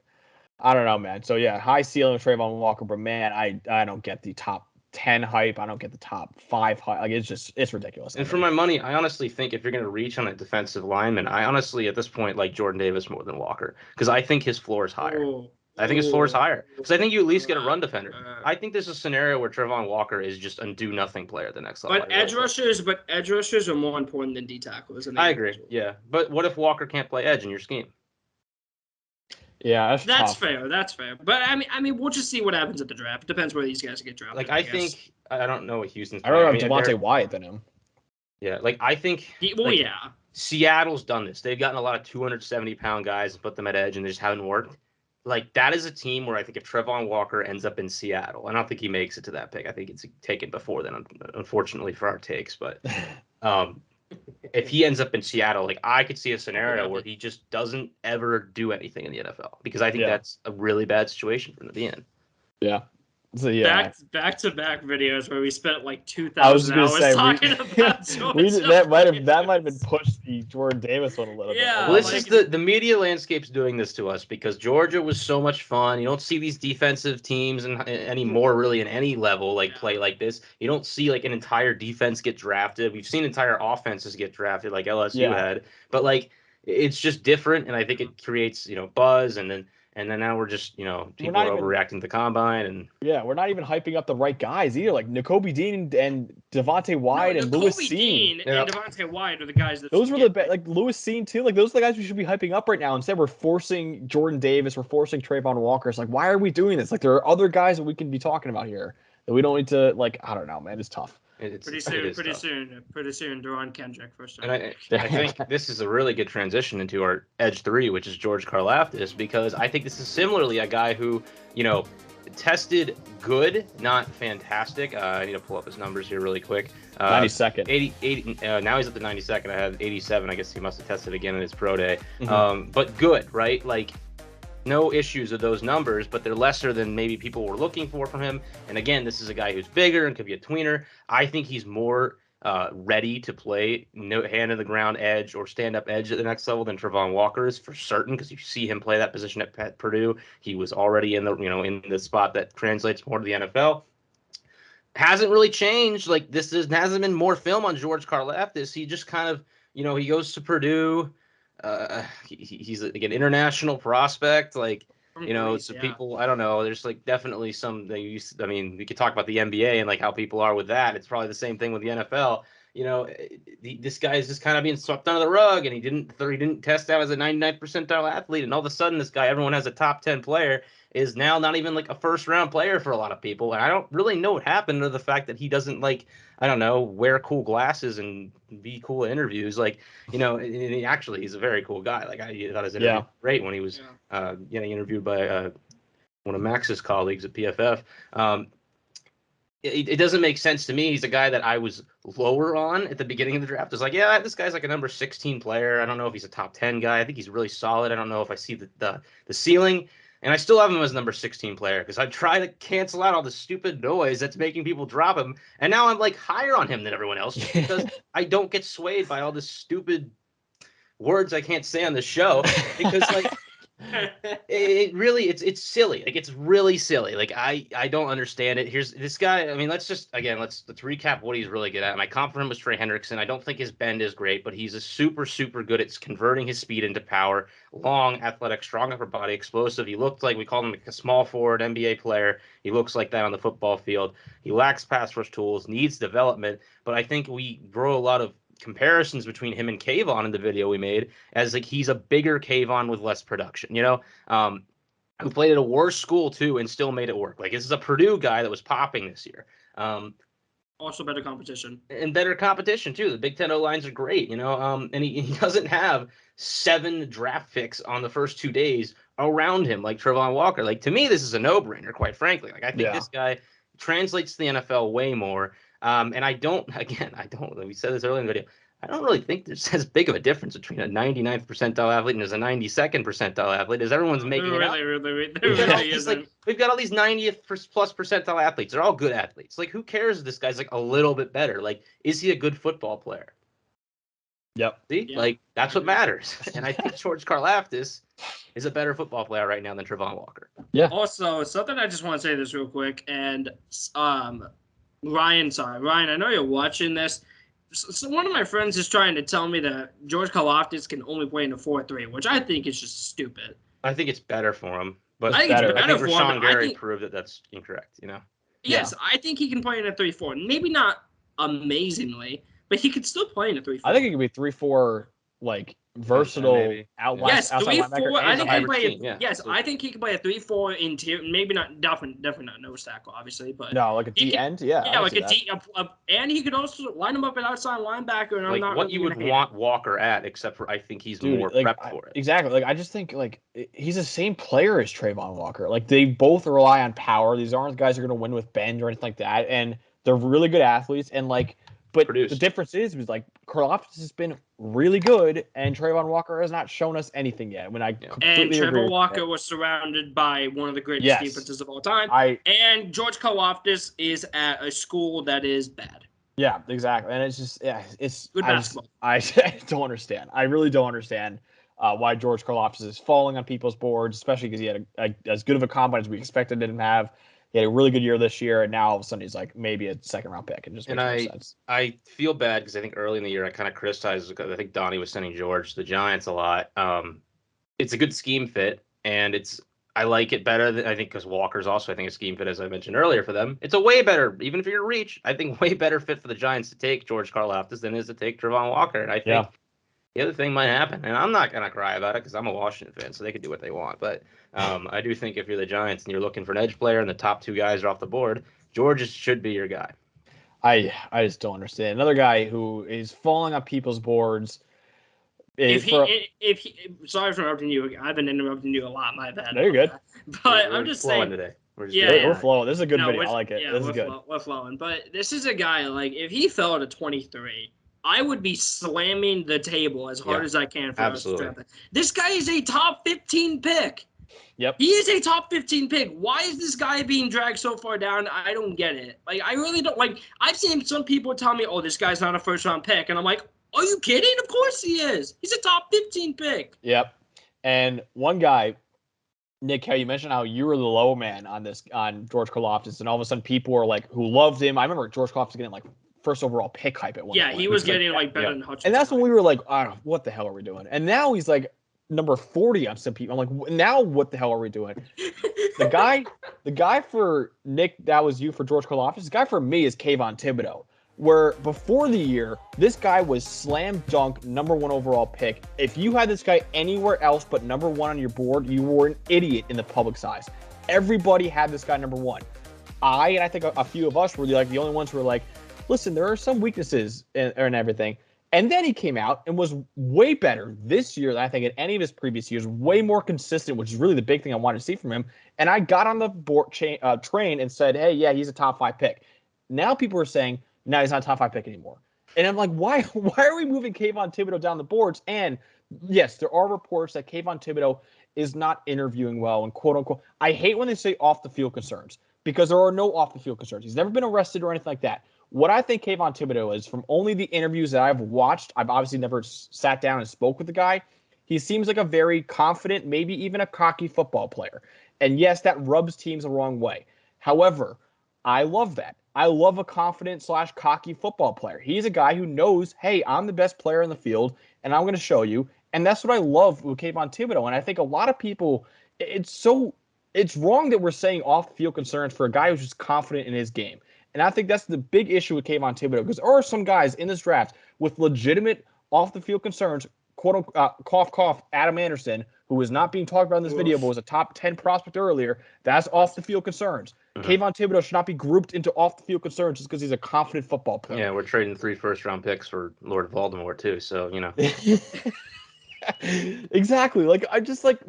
I don't know, man. So yeah, high ceiling with Travon Walker, but man, I don't get the top 10 hype. I don't get the top 5 hype. Like, it's ridiculous. And for my money, I honestly think if you're going to reach on a defensive lineman, I honestly at this point like Jordan Davis more than Walker, because I think his floor is higher. I think his floor is higher because I think you at least get a run defender. I think there's a scenario where Travon Walker is just a do nothing player at the next level. But edge rushers are more important than D tackles. I agree. Yeah, but what if Walker can't play edge in your scheme? Yeah, that's fair. That's fair. But I mean, we'll just see what happens at the draft. It depends where these guys get drafted. Like, I think I don't know what Houston's. I don't know Devontae Wyatt than him. Yeah, like I think. Seattle's done this. They've gotten a lot of 270-pound guys and put them at edge, and they just haven't worked. like that is a team where I think if Travon Walker ends up in Seattle, I don't think he makes it to that pick. I think it's taken before then, unfortunately for our takes. But if he ends up in Seattle, like I could see a scenario where he just doesn't ever do anything in the NFL because I think that's a really bad situation for him to be in. Yeah. So yeah, back to back videos where we spent like 2,000 hours talking about Georgia. that might have been pushed the Jordan Davis one a little bit. Yeah, well, this is the media landscape's doing this to us because Georgia was so much fun. You don't see these defensive teams anymore really in any level play like this. You don't see like an entire defense get drafted. We've seen entire offenses get drafted like LSU had, but like it's just different, and I think it creates buzz, and then now we're just, people are overreacting to the combine. And we're not even hyping up the right guys either. Like Nakobe Dean and Devontae White and Lewis Cine. And Devontae White are the guys that... Those were the best. Like Lewis Cine too. Like those are the guys we should be hyping up right now. Instead, we're forcing Jordan Davis. We're forcing Travon Walker. It's like, why are we doing this? Like there are other guys that we can be talking about here that we don't need to, like, I don't know, man. It's tough. Pretty soon, Deron Kendrick first. And I think this is a really good transition into our Edge 3, which is George Karlaftis, because I think this is similarly a guy who, tested good, not fantastic. I need to pull up his numbers here really quick. 92nd. 80 now he's at the 92nd. I had 87. I guess he must have tested again in his pro day. But good, right? Like, no issues with those numbers, but they're lesser than maybe people were looking for from him. And again, this is a guy who's bigger and could be a tweener. I think he's more ready to play hand in the ground edge or stand up edge at the next level than Travon Walker is for certain, because you see him play that position at Purdue. He was already in the in the spot that translates more to the NFL. Hasn't really changed. Like hasn't been more film on George Karlaftis. He just kind of he goes to Purdue. He's like an international prospect, people, I don't know, there's like definitely some we could talk about the NBA and like how people are with that. It's probably the same thing with the NFL. This guy is just kind of being swept under the rug, and he didn't test out as a 99th percentile athlete, and all of a sudden this guy, everyone has a top 10 player, is now not even like a first round player for a lot of people. And I don't really know what happened to the fact that he doesn't wear cool glasses and be cool at interviews. And actually he's a very cool guy. Like I thought his interview was great when he was interviewed by one of Max's colleagues at PFF. It doesn't make sense to me. He's a guy that I was lower on at the beginning of the draft. I was like, this guy's like a number 16 player. I don't know if he's a top 10 guy. I think he's really solid. I don't know if I see the ceiling. And I still have him as number 16 player because I try to cancel out all the stupid noise that's making people drop him. And now I'm like higher on him than everyone else because I don't get swayed by all this stupid words I can't say on the show because it really it's silly. Like it's really silly. Like I don't understand it. Here's this guy. I mean, let's recap what he's really good at. My comp for him was Trey Hendrickson. I don't think his bend is great, but he's a super good at converting his speed into power. Long, athletic, strong upper body, explosive. He looked like, we called him like a small forward NBA player. He looks like that on the football field. He lacks pass rush tools, needs development, but I think we grow a lot of comparisons between him and Kayvon in the video we made as like he's a bigger Kayvon with less production, who played at a worse school too and still made it work. Like this is a Purdue guy that was popping this year. Also better competition. And better competition too. The Big Ten O-lines are great, and he doesn't have 7 draft picks on the first 2 days around him like Travon Walker. Like to me, this is a no-brainer, quite frankly. Like I think this guy translates to the NFL way more. And I don't, we said this earlier in the video, I don't really think there's as big of a difference between a 99th percentile athlete and a 92nd percentile athlete as everyone's making it out. We've got all these 90th plus percentile athletes. They're all good athletes. Like, who cares if this guy's like a little bit better? Like, is he a good football player? Yep. See, like that's what matters. And I think George Karlaftis is a better football player right now than Travon Walker. Yeah. Also, something I just want to say this real quick, and Ryan, I know you're watching this. So one of my friends is trying to tell me that George Karlaftis can only play in a 4-3, which I think is just stupid. I think it's better for him. But I think it's better for him. Rashawn Gary proved that that's incorrect, Yes, I think he can play in a 3-4. Maybe not amazingly, but he could still play in a 3-4. I think it could be 3-4, like versatile maybe. outside Yes, outside 3-4. linebacker. I and think a he can play. scheme, yeah. Yes, I think he can play a 3-4 interior. Maybe not. Definitely not nose tackle, obviously, but no, like a he D can- end. Yeah, I yeah, can like see a that. D. And he could also line him up at outside linebacker. And I'm Like not what really you would gonna hate want Walker at, except for I think he's Dude, more like prepped for it. exactly. Like I just think like he's the same player as Travon Walker. Like they both rely on power. These aren't guys who are going to win with bend or anything like that. And they're really good athletes. And like, but the Produced. difference is like Karlaftis has been really good, and Travon Walker has not shown us anything yet. When I completely And agree Trevor with Walker that. was surrounded by one of the greatest Yes. defenses of all time. And George Karlaftis is at a school that is bad. Yeah, exactly. And it's just it's Good basketball. I don't understand. I really don't understand why George Karlaftis is falling on people's boards, especially because he had as good of a combine as we expected him to have. He had a really good year this year, and now all of a sudden he's like maybe a second-round pick. It just makes no sense. I feel bad because I think early in the year I kind of criticized because I think Donnie was sending George to the Giants a lot. It's a good scheme fit, and I like it better than I think because Walker's also I think a scheme fit as I mentioned earlier for them. It's a way better, even if you're reach, I think way better fit for the Giants to take George Karlaftis than it is to take Travon Walker. And I think the other thing might happen, and I'm not gonna cry about it because I'm a Washington fan, so they can do what they want. But I do think if you're the Giants and you're looking for an edge player and the top two guys are off the board, George should be your guy. I just don't understand. Another guy who is falling on people's boards. If he, sorry for interrupting you. I've been interrupting you a lot. My bad. No, you're good. But we're I'm just flowing saying. today. We're flowing. This is a good video. I like it. Yeah, this is good. We're flowing. But this is a guy, like, if he fell to 23, I would be slamming the table as hard as I can for us to draft it. This guy is a top 15 pick. Yep. He is a top 15 pick. Why is this guy being dragged so far down? I don't get it. Like, I really don't. Like, I've seen some people tell me, oh, this guy's not a first-round pick. And I'm like, are you kidding? Of course he is. He's a top 15 pick. Yep. And one guy, Nick, how you mentioned how you were the low man on George Karlaftis, and all of a sudden people were like who loved him. I remember George Karlaftis getting like first overall pick hype at one point. Yeah, he was getting like better than Hutchinson. And that's when we were like, oh, what the hell are we doing? And now he's like number 40 on some people. I'm like, now what the hell are we doing? The guy for Nick, that was you for George Karlaftis. The guy for me is Kayvon Thibodeaux. Where before the year, this guy was slam dunk number 1 overall pick. If you had this guy anywhere else but number 1 on your board, you were an idiot in the public's eyes. Everybody had this guy number 1. I think a few of us were like the only ones who were like, listen, there are some weaknesses and everything. And then he came out and was way better this year than I think in any of his previous years, way more consistent, which is really the big thing I wanted to see from him. And I got on the board train and said, hey, yeah, he's a top 5 pick. Now people are saying, now he's not a top 5 pick anymore. And I'm like, why are we moving Kayvon Thibodeaux down the boards? And yes, there are reports that Kayvon Thibodeaux is not interviewing well and quote unquote. I hate when they say off the field concerns because there are no off the field concerns. He's never been arrested or anything like that. What I think Kayvon Thibodeaux is, from only the interviews that I've watched, I've obviously never sat down and spoke with the guy. He seems like a very confident, maybe even a cocky football player. And yes, that rubs teams the wrong way. However, I love that. I love a confident / cocky football player. He's a guy who knows, hey, I'm the best player in the field, and I'm going to show you. And that's what I love with Kayvon Thibodeaux. And I think a lot of people, it's wrong that we're saying off-the-field concerns for a guy who's just confident in his game. And I think that's the big issue with Kayvon Thibodeaux, because there are some guys in this draft with legitimate off-the-field concerns, quote-unquote, cough, cough, Adam Anderson, who is not being talked about in this video, but was a top 10 prospect earlier. That's off-the-field concerns. Kayvon Thibodeaux should not be grouped into off-the-field concerns just because he's a confident football player. Yeah, we're trading 3 first-round picks for Lord Voldemort too, so you know. Exactly. Like I just like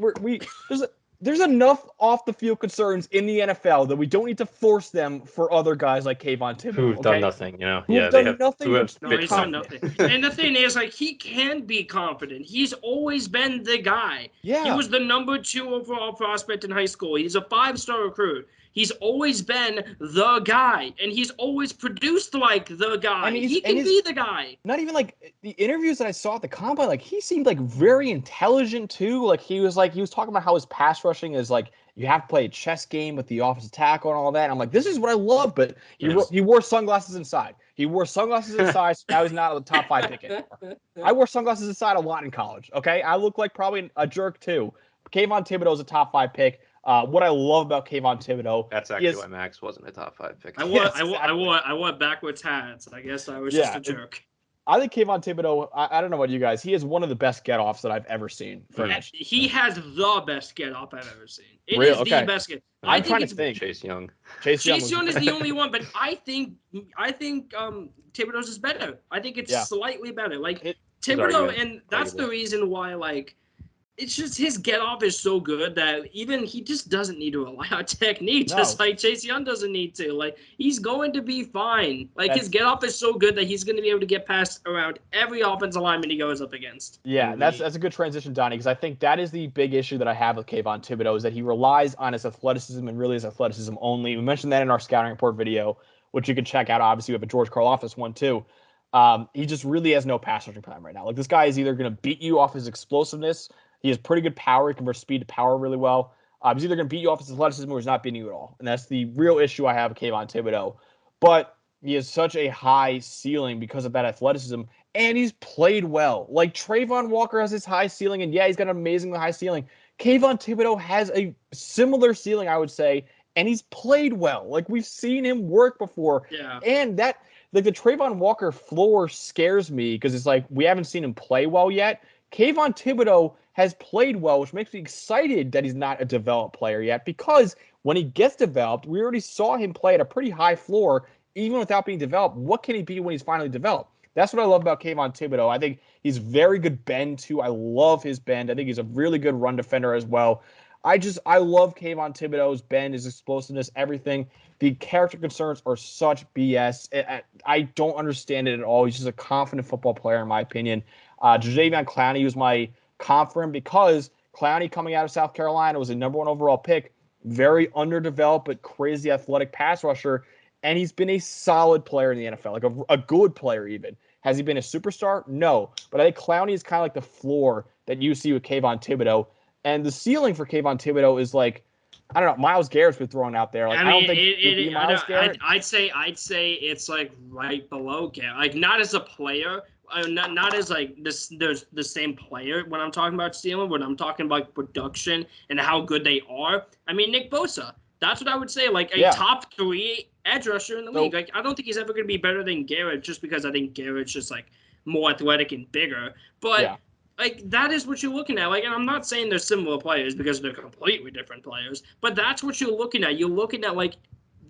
there's enough off-the-field concerns in the NFL that we don't need to force them for other guys like Kayvon Thibodeaux. Who've done nothing, you know. Who've done nothing. No, he's done nothing. And the thing is, like, he can be confident. He's always been the guy. Yeah. He was the number 2 overall prospect in high school. He's a 5-star recruit. He's always been the guy, and he's always produced like the guy. He can be the guy. Not even like the interviews that I saw at the combine, like he seemed like very intelligent too. Like he was talking about how his pass rushing is like you have to play a chess game with the offensive tackle and all that. And I'm like, this is what I love, but he wore sunglasses inside. He wore sunglasses inside, so now he's not a top 5 pick anymore. I wore sunglasses inside a lot in college. Okay, I look like probably a jerk too. Kayvon Thibodeaux is a top 5 pick. What I love about Kayvon Thibodeaux. That's actually why Max wasn't a top 5 pick. I wore backwards hats. I guess I was just a jerk. I think Kayvon Thibodeaux, I don't know about you guys, he is one of the best get-offs that I've ever seen for an edge. He has the best get-off I've ever seen. It Really? is Okay. the best get. I'm trying to think. Chase Young. Chase Young is the only one, but I think Thibodeaux's is better. I think it's slightly better. Like Thibodeaux, and that's the reason why it's just his get off is so good that even he just doesn't need to rely on technique, just like Chase Young doesn't need to. Like, he's going to be fine. Like, his get off is so good that he's going to be able to get past around every offensive lineman he goes up against. Yeah, that's a good transition, Donnie, because I think that is the big issue that I have with Kayvon Thibodeaux is that he relies on his athleticism and really his athleticism only. We mentioned that in our scouting report video, which you can check out. Obviously, we have a George Karlaftis one too. He just really has no pass rushing time right now. Like, this guy is either going to beat you off his explosiveness. He has pretty good power. He converts speed to power really well. He's either going to beat you off his athleticism or he's not beating you at all. And that's the real issue I have with Kayvon Thibodeaux. But he has such a high ceiling because of that athleticism, and he's played well. Like, Travon Walker has his high ceiling, and he's got an amazingly high ceiling. Kayvon Thibodeaux has a similar ceiling, I would say, and he's played well. Like, we've seen him work before. Yeah. And that, like, the Travon Walker floor scares me because it's like we haven't seen him play well yet. Kayvon Thibodeaux has played well, which makes me excited that he's not a developed player yet, because when he gets developed, we already saw him play at a pretty high floor, even without being developed. What can he be when he's finally developed? That's what I love about Kayvon Thibodeaux. I think he's very good bend, too. I love his bend. I think he's a really good run defender as well. I love Kayvon Thibodeaux's bend, his explosiveness, everything. The character concerns are such BS. I don't understand it at all. He's just a confident football player, in my opinion. Jadeveon Clowney was my comp for him because Clowney, coming out of South Carolina, was a number 1 overall pick. Very underdeveloped but crazy athletic pass rusher. And he's been a solid player in the NFL, like a good player even. Has he been a superstar? No. But I think Clowney is kind of like the floor that you see with Kayvon Thibodeaux. And the ceiling for Kayvon Thibodeaux is like, I don't know, Myles Garrett's been thrown out there. Like, I don't think Myles Garrett. I'd say it's like right below Garrett. Like, not as a player, not as like this. There's the same player when I'm talking about ceiling. When I'm talking about production and how good they are. I mean, Nick Bosa. That's what I would say. Like a top 3 edge rusher in the league. Like, I don't think he's ever going to be better than Garrett, just because I think Garrett's just like more athletic and bigger. But like, that is what you're looking at. Like, and I'm not saying they're similar players because they're completely different players, but that's what you're looking at. You're looking at like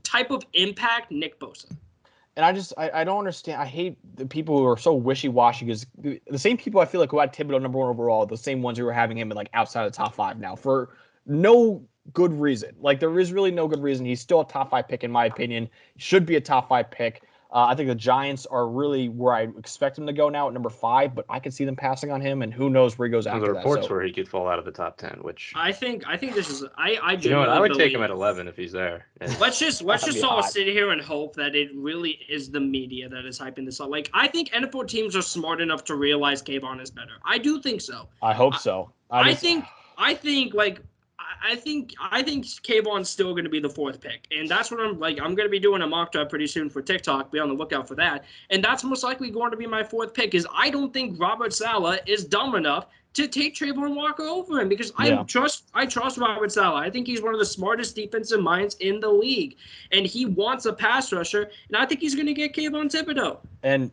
type of impact Nick Bosa. And I don't understand. I hate the people who are so wishy-washy, because the same people I feel like who had Thibodeaux number 1 overall, the same ones who are having him in like outside of the top 5 now for no good reason. Like, there is really no good reason. He's still a top 5 pick in my opinion. He should be a top 5 pick. I think the Giants are really where I expect him to go now at number 5, but I can see them passing on him, and who knows where he goes after that. The reports where he could fall out of the top 10, which I think this is I you know what, I would take him at 11 if he's there. Let's just all sit here and hope that it really is the media that is hyping this up. Like, I think NFL teams are smart enough to realize Kayvon is better. I do think so. I hope so. I think Kayvon's still going to be the 4th pick. And that's what I'm going to be doing a mock draft pretty soon for TikTok. Be on the lookout for that. And that's most likely going to be my 4th pick, is I don't think Robert Saleh is dumb enough to take Travon Walker over him, because I trust Robert Saleh. I think he's one of the smartest defensive minds in the league. And he wants a pass rusher. And I think he's going to get Kayvon Thibodeaux. And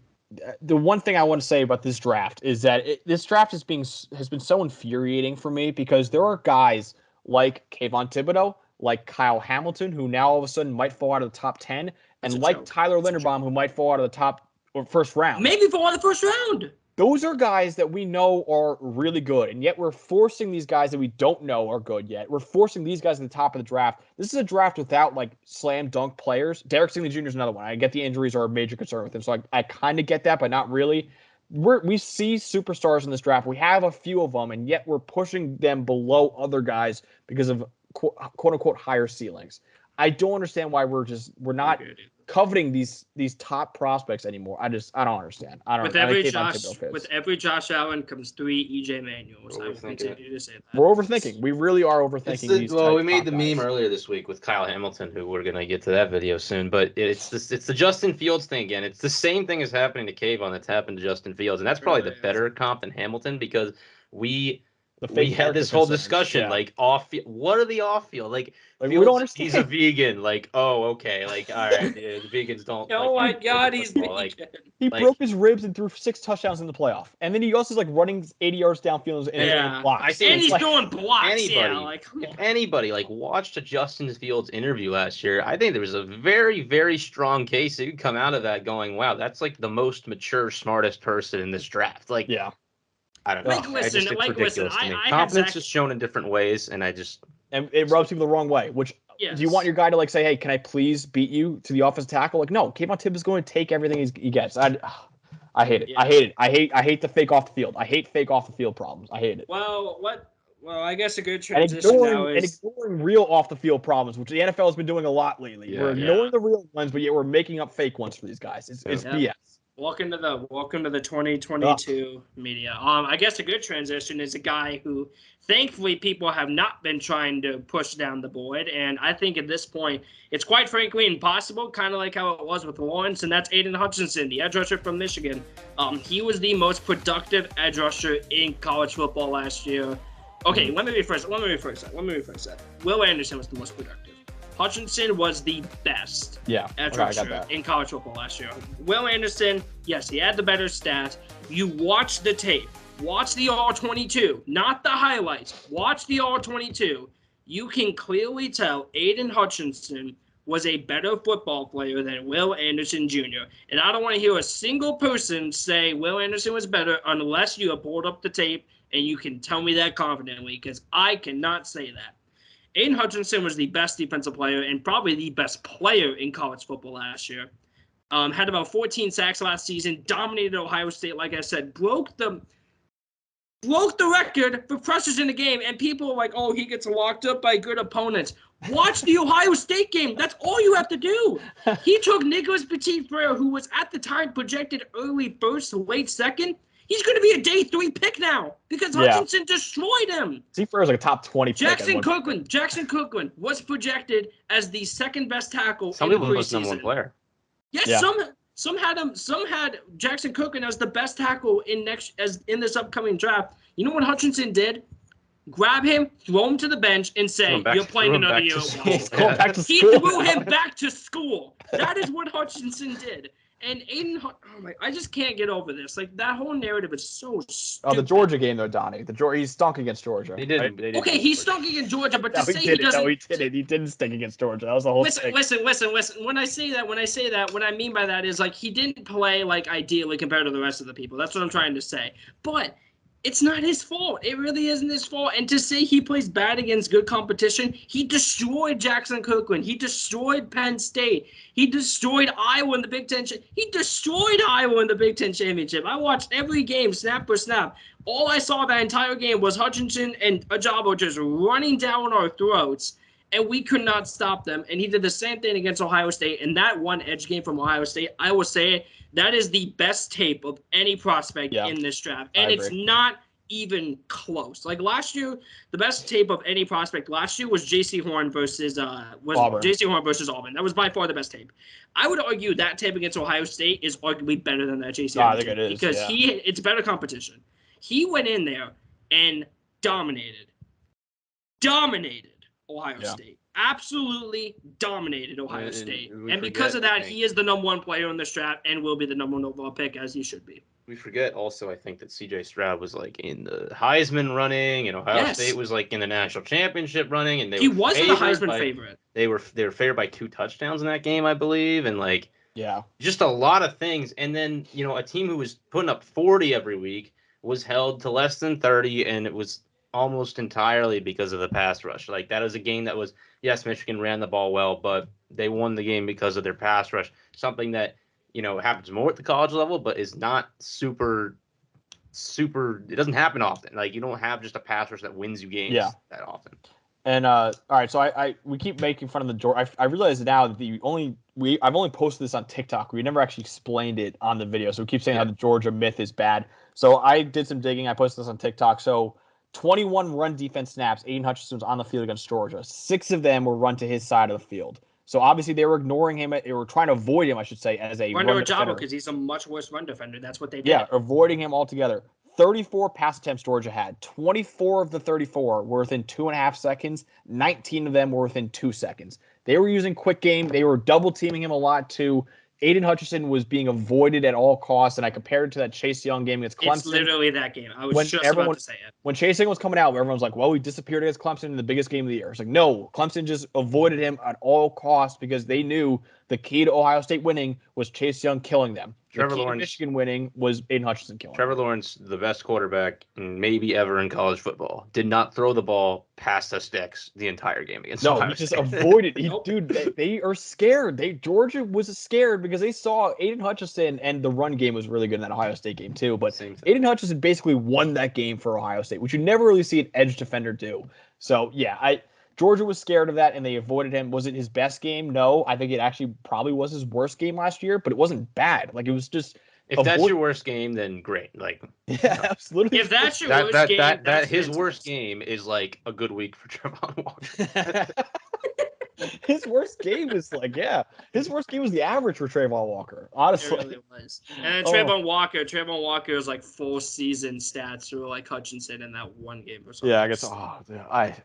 the one thing I want to say about this draft is that this draft has been so infuriating for me, because there are guys like Kayvon Thibodeaux, like Kyle Hamilton, who now all of a sudden might fall out of the top 10, and like Tyler Linderbaum, who might fall out of the top or first round. Maybe fall out of the first round. Those are guys that we know are really good, and yet we're forcing these guys that we don't know are good yet. We're forcing these guys at the top of the draft. This is a draft without, like, slam dunk players. Derek Stingley Jr. is another one. I get the injuries are a major concern with him, so I kind of get that, but not really. We see superstars in this draft. We have a few of them, and yet we're pushing them below other guys because of quote unquote higher ceilings. I don't understand why we're not coveting these top prospects anymore. I don't understand. With every Josh Allen comes 3 EJ Manuels. I will continue to say that. We're overthinking. We really are overthinking these. Well, we made the meme earlier this week with Kyle Hamilton, who we're gonna get to that video soon. But it's the Justin Fields thing again. It's the same thing as happening to Kayvon that's happened to Justin Fields, and that's probably the better comp than Hamilton, because we The we fake had this character whole concerns. discussion, Yeah. like off. What are the off field? Like we don't Fields, understand. he's a vegan. Like, oh, okay. Like, all right, the vegans don't. Oh like, my God, he's football. vegan. Like, He like- broke his ribs and threw 6 touchdowns in the playoff. And then he also is like running 80 yards downfield and Yeah. blocks. I see And it's he's like, doing blocks. anybody, Yeah, like, come if on. anybody like watched a Justin Fields interview last year, I think there was a very, very strong case that could come out of that going, wow, that's like the most mature, smartest person in this draft. Like, yeah. I don't know. Like, listen, it's like, ridiculous listen, to me. I had Confidence Zach- is shown in different ways, and And it rubs people the wrong way, which Yes. do you want your guy to like say, hey, can I please beat you to the offensive tackle? Like, no, Kayvon Thibodeaux is going to take everything he gets. I hate it. Yeah. I hate it. I hate the fake off the field. I hate fake off the field problems. I hate it. Well, I guess a good And transition now is. ignoring real off the field problems, which the NFL has been doing a lot lately. Yeah. We're ignoring the real ones, but yet we're making up fake ones for these guys. It's Yeah. BS. Welcome to the 2022 media. I guess a good transition is a guy who, thankfully, people have not been trying to push down the board, and I think at this point it's quite frankly impossible, kind of like how it was with Lawrence, and that's Aidan Hutchinson, the edge rusher from Michigan. He was the most productive edge rusher in college football last year. Okay, let me rephrase that. Will Anderson was the most productive. Hutchinson was the best edge rusher in college football last year. Will Anderson, yes, he had the better stats. You watch the tape. Watch the All-22, not the highlights. Watch the All-22. You can clearly tell Aidan Hutchinson was a better football player than Will Anderson Jr. And I don't want to hear a single person say Will Anderson was better unless you have pulled up the tape and you can tell me that confidently, because I cannot say that. Aidan Hutchinson was the best defensive player and probably the best player in college football last year. Had about 14 sacks last season, dominated Ohio State, like I said, broke the record for pressures in the game, and people are like, oh, he gets locked up by good opponents. Watch the Ohio State game. That's all you have to do. He took Nicholas Petit-Frere, who was at the time projected early first, late second. He's going to be a day 3 pick now because Hutchinson destroyed him. Petit-Frere is like a top 20 pick. Jackson Cookland was projected as the second best tackle some in the people was preseason. number one player. Yes, Yeah. some had Jackson Cookland as the best tackle in this upcoming draft. You know what Hutchinson did? Grab him, throw him to the bench, and say, "You're playing another year." He threw him back to school. That is what Hutchinson did. And Aidan, I just can't get over this. Like, that whole narrative is so stupid. Oh, the Georgia game though, Donnie. He stunk against Georgia. They didn't. Right? They didn't Okay, he stunk against Georgia, but to No, say he he doesn't. No, he didn't. He didn't stink against Georgia. That was the whole thing. Listen. When I say that, what I mean by that is, like, he didn't play, like, ideally compared to the rest of the people. That's what I'm trying to say. But it's not his fault. It really isn't his fault. And to say he plays bad against good competition, he destroyed Jackson Cookland. He destroyed Penn State. He destroyed Iowa in the Big Ten. He destroyed Iowa in the Big Ten championship. I watched every game, snap for snap. All I saw that entire game was Hutchinson and Ojabo just running down our throats, and we could not stop them. And he did the same thing against Ohio State. And that one edge game from Ohio State, I will say that is the best tape of any prospect in this draft. And it's not even close. Like, last year, the best tape of any prospect last year was J.C. Horn versus Auburn. J.C. Horn versus Auburn. That was by far the best tape. I would argue that tape against Ohio State is arguably better than that J.C. Horn tape because it's better competition. He went in there and dominated Ohio State. Absolutely dominated Ohio State. And because of that, he is the number 1 player in this draft and will be the number 1 overall pick, as he should be. We forget also, I think, that C.J. Stroud was like in the Heisman running, and Ohio State was like in the national championship running, and he wasn't a Heisman favorite. They were favored by 2 touchdowns in that game, I believe, and just a lot of things. And then a team who was putting up 40 every week was held to less than 30, and it was almost entirely because of the pass rush. Like, that was a game that was, yes, Michigan ran the ball well, but they won the game because of their pass rush. Something that happens more at the college level, but is not super. It doesn't happen often. Like, you don't have just a pass rush that wins you games that often. And all right, so we keep making fun of the Georgia. I realize now that I've only posted this on TikTok. We never actually explained it on the video, so we keep saying how the Georgia myth is bad. So I did some digging. I posted this on TikTok. So 21 run defense snaps. Aidan Hutchinson was on the field against Georgia. 6 of them were run to his side of the field. So obviously they were ignoring him. They were trying to avoid him, I should say, as a run defender. Because he's a much worse run defender. That's what they did. Yeah, avoiding him altogether. 34 pass attempts Georgia had. 24 of the 34 were within 2.5 seconds. 19 of them were within 2 seconds. They were using quick game. They were double teaming him a lot too. Aidan Hutchinson was being avoided at all costs, and I compared it to that Chase Young game against Clemson. It's literally that game. I was just about to say it. When Chase Young was coming out, everyone was like, well, he disappeared against Clemson in the biggest game of the year. It's like, no, Clemson just avoided him at all costs because they knew the key to Ohio State winning was Chase Young killing them. Trevor the key Lawrence, to Michigan winning was Aidan Hutchinson killing Trevor them. Lawrence, the best quarterback maybe ever in college football, did not throw the ball past the sticks the entire game against Ohio he just State. avoided. Dude, they are scared. Georgia was scared because they saw Aidan Hutchinson, and the run game was really good in that Ohio State game too. But Aidan Hutchinson basically won that game for Ohio State, which you never really see an edge defender do. So yeah, Georgia was scared of that, and they avoided him. Was it his best game? No, I think it actually probably was his worst game last year, but it wasn't bad. Like, it was just. If that's your worst game, then great. Like, yeah, absolutely. If that's your worst game, his worst game is like a good week for Travon Walker. His worst game is his worst game was the average for Travon Walker. Honestly, it really was. And then Travon Walker was like full season stats for like Hutchinson in that one game or something. Yeah, I guess.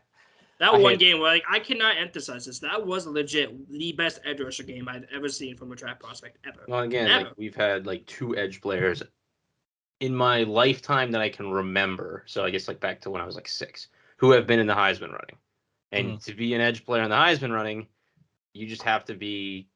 That one game, like, I cannot emphasize this. That was legit the best edge rusher game I've ever seen from a draft prospect ever. Well, again, like, we've had like 2 edge players in my lifetime that I can remember. So I guess like back to when I was like 6, who have been in the Heisman running. And to be an edge player in the Heisman running, you just have to be.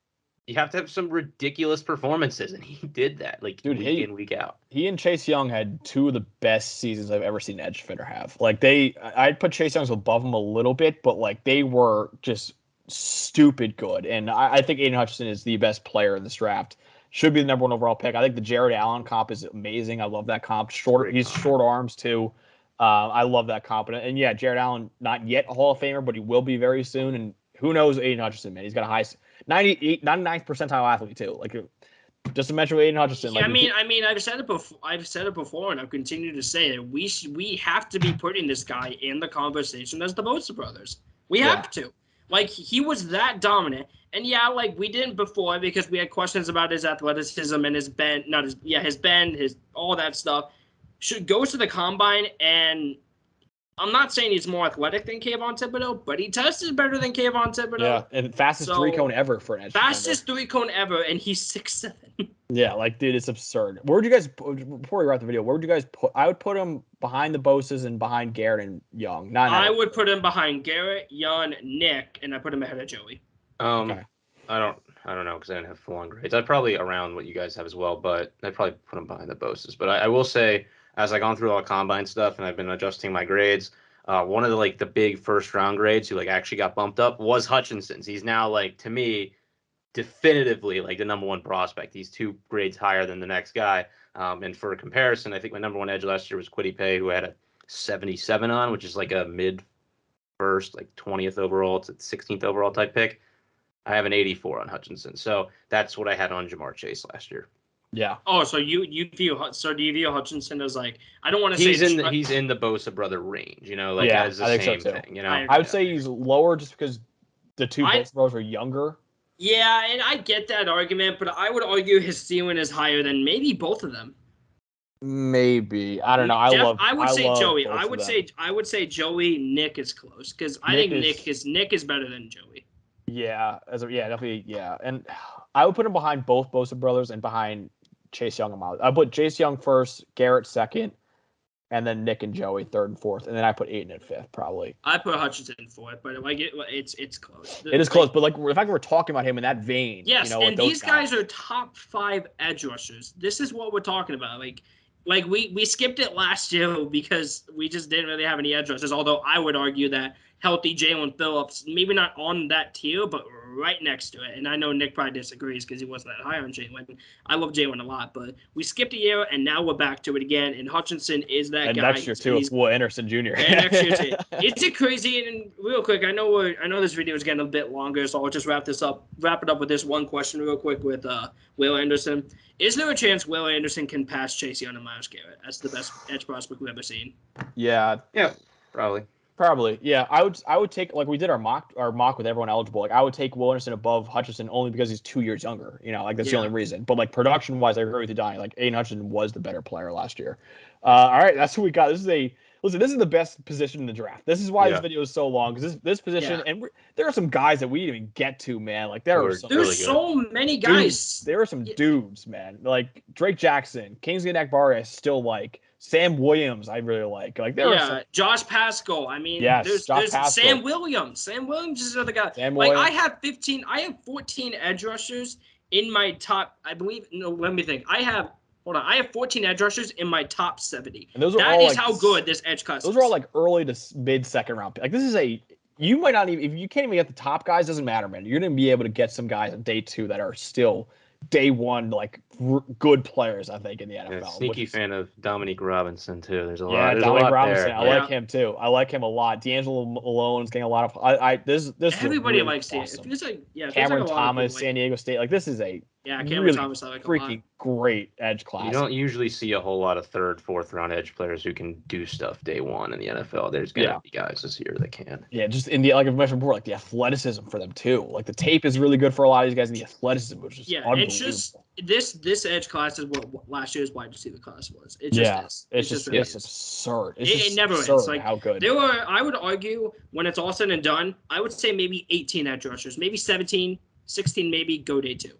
You have to have some ridiculous performances, and he did that, like, week in, week out. He and Chase Young had 2 of the best seasons I've ever seen an edge defender have. Like, I'd put Chase Young's above him a little bit, but like they were just stupid good. And I think Aidan Hutchinson is the best player in this draft. Should be the number 1 overall pick. I think the Jared Allen comp is amazing. I love that comp. He's short arms too. I love that comp. And yeah, Jared Allen, not yet a Hall of Famer, but he will be very soon. And who knows Aidan Hutchinson, man? He's got a high 99th percentile athlete too. Like, just to mention Aidan Hutchinson. Yeah, I've said it before, and I've continued to say it. We have to be putting this guy in the conversation as the Bosa brothers. We have to. Like, he was that dominant, and yeah, like, we didn't before because we had questions about his athleticism and his bend, his all that stuff. Goes to the combine, and I'm not saying he's more athletic than Kayvon Thibodeaux, but he tested better than Kayvon Thibodeaux. Yeah, and fastest 3-cone ever for an edge. Fastest 3-cone ever, and he's 6'7". Yeah, like, dude, it's absurd. Where would you guys, before we wrap the video, where would you guys put? I would put him behind the Boses and behind Garrett and Young. I would put him behind Garrett, Young, Nick, and I put him ahead of Joey. Okay. I don't know because I didn't have full-on grades. I'd probably around what you guys have as well, but I'd probably put him behind the Boses. But I will say, as I've gone through all the combine stuff and I've been adjusting my grades, one of the big first round grades who actually got bumped up was Hutchinson's. He's now to me definitively the number 1 prospect. He's 2 grades higher than the next guy. And for comparison, I think my number 1 edge last year was Ebiketie, who had a 77 on, which is a mid first, 20th overall to 16th overall type pick. I have an 84 on Hutchinson. So that's what I had on Jamar Chase last year. Yeah. Oh, so do you view Hutchinson as I don't want to say he's in the Bosa brother range, as the I think same so too. thing, I would say he's lower just because the 2 Bosa brothers are younger. Yeah, and I get that argument, but I would argue his ceiling is higher than maybe both of them. Maybe. I don't know. I would say Joey. I would say Joey. Nick is close because I think Nick is better than Joey. Yeah, definitely. Yeah, and I would put him behind both Bosa brothers and behind Chase Young and Miles. I put Chase Young first, Garrett second, and then Nick and Joey third and fourth, and then I put Aidan at 5th probably. I put Hutchinson fourth, but it's close. It is close, but the fact we're talking about him in that vein. Yes, and these guys are top 5 edge rushers. This is what we're talking about. We skipped it last year because we just didn't really have any edge rushers. Although I would argue that healthy Jalen Phillips, maybe not on that tier, but right next to it. And I know Nick probably disagrees because he wasn't that high on Jalen. I love Jalen a lot, but we skipped a year and now we're back to it again. And Hutchinson is that guy. And next year too, it's Will Anderson Jr. And next year too. It's a crazy. And real quick, I know this video is getting a bit longer, so I'll just wrap it up with this one question real quick with Will Anderson. Is there a chance Will Anderson can pass Chase Young and Myles Garrett as the best edge prospect we've ever seen? Yeah, probably. Probably, yeah. I would take, like we did our mock with everyone eligible. Like I would take Williamson above Hutchinson only because he's 2 years younger. Like that's the only reason. But like production wise, I agree with you, Donnie. Like Aidan Hutchinson was the better player last year. All right, that's what we got. This is the best position in the draft. This is why this video is so long, because this position, and there are some guys that we didn't even get to, man. Like there's really so many guys. There are some dudes, man. Like Drake Jackson, Kingsley Enagbare, I still like. Sam Williams, I really like. Like there are some, Josh Pascal. I mean, there's Sam Williams. Sam Williams is another guy. I have 14 edge rushers in my top. I believe. No, let me think. I have 14 edge rushers in my top 70. And that is how good this edge class is. Those are all like early to mid second round. Like this is you might not even, if you can't even get the top guys, doesn't matter, man. You're gonna be able to get some guys on day 2 that are still day 1, like good players, I think, in the NFL. Yeah, sneaky fan of Dominique Robinson too. There's a lot. Yeah, Dominique Robinson. There. I like him too. I like him a lot. D'Angelo Malone's getting a lot of. This everybody really likes awesome. it. Feels like Cameron Thomas, San Diego State. Like this is Cameron really Thomas. I like freaking great edge class. You don't usually see a whole lot of 3rd, 4th round edge players who can do stuff day 1 in the NFL. There's gonna be guys this year that can. Yeah, just in the, like I've mentioned before, like the athleticism for them too. Like the tape is really good for a lot of these guys, and the athleticism, which is unbelievable. It's just this edge class is what last year's wide receiver class was. It just is. It's just really absurd. It never ends. Like how good. There were, I would argue, when it's all said and done, I would say maybe 18 edge rushers, maybe 17, 16, maybe go day 2.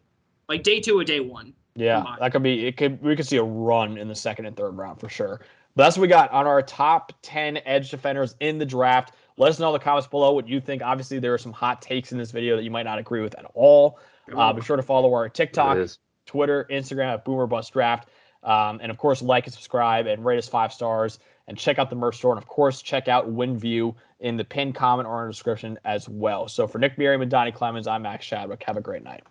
Like day 2 or day 1. Yeah, that could be. We could see a run in the 2nd and 3rd round for sure. But that's what we got on our top 10 edge defenders in the draft. Let us know in the comments below what you think. Obviously, there are some hot takes in this video that you might not agree with at all. Be sure to follow our TikTok, Twitter, Instagram at Boomer Bust Draft. And of course, like and subscribe and rate us 5 stars. And check out the merch store. And of course, check out WinView in the pinned comment or in the description as well. So for Nik, Merriam and Donny Clemons, I'm Max Chadwick. Have a great night.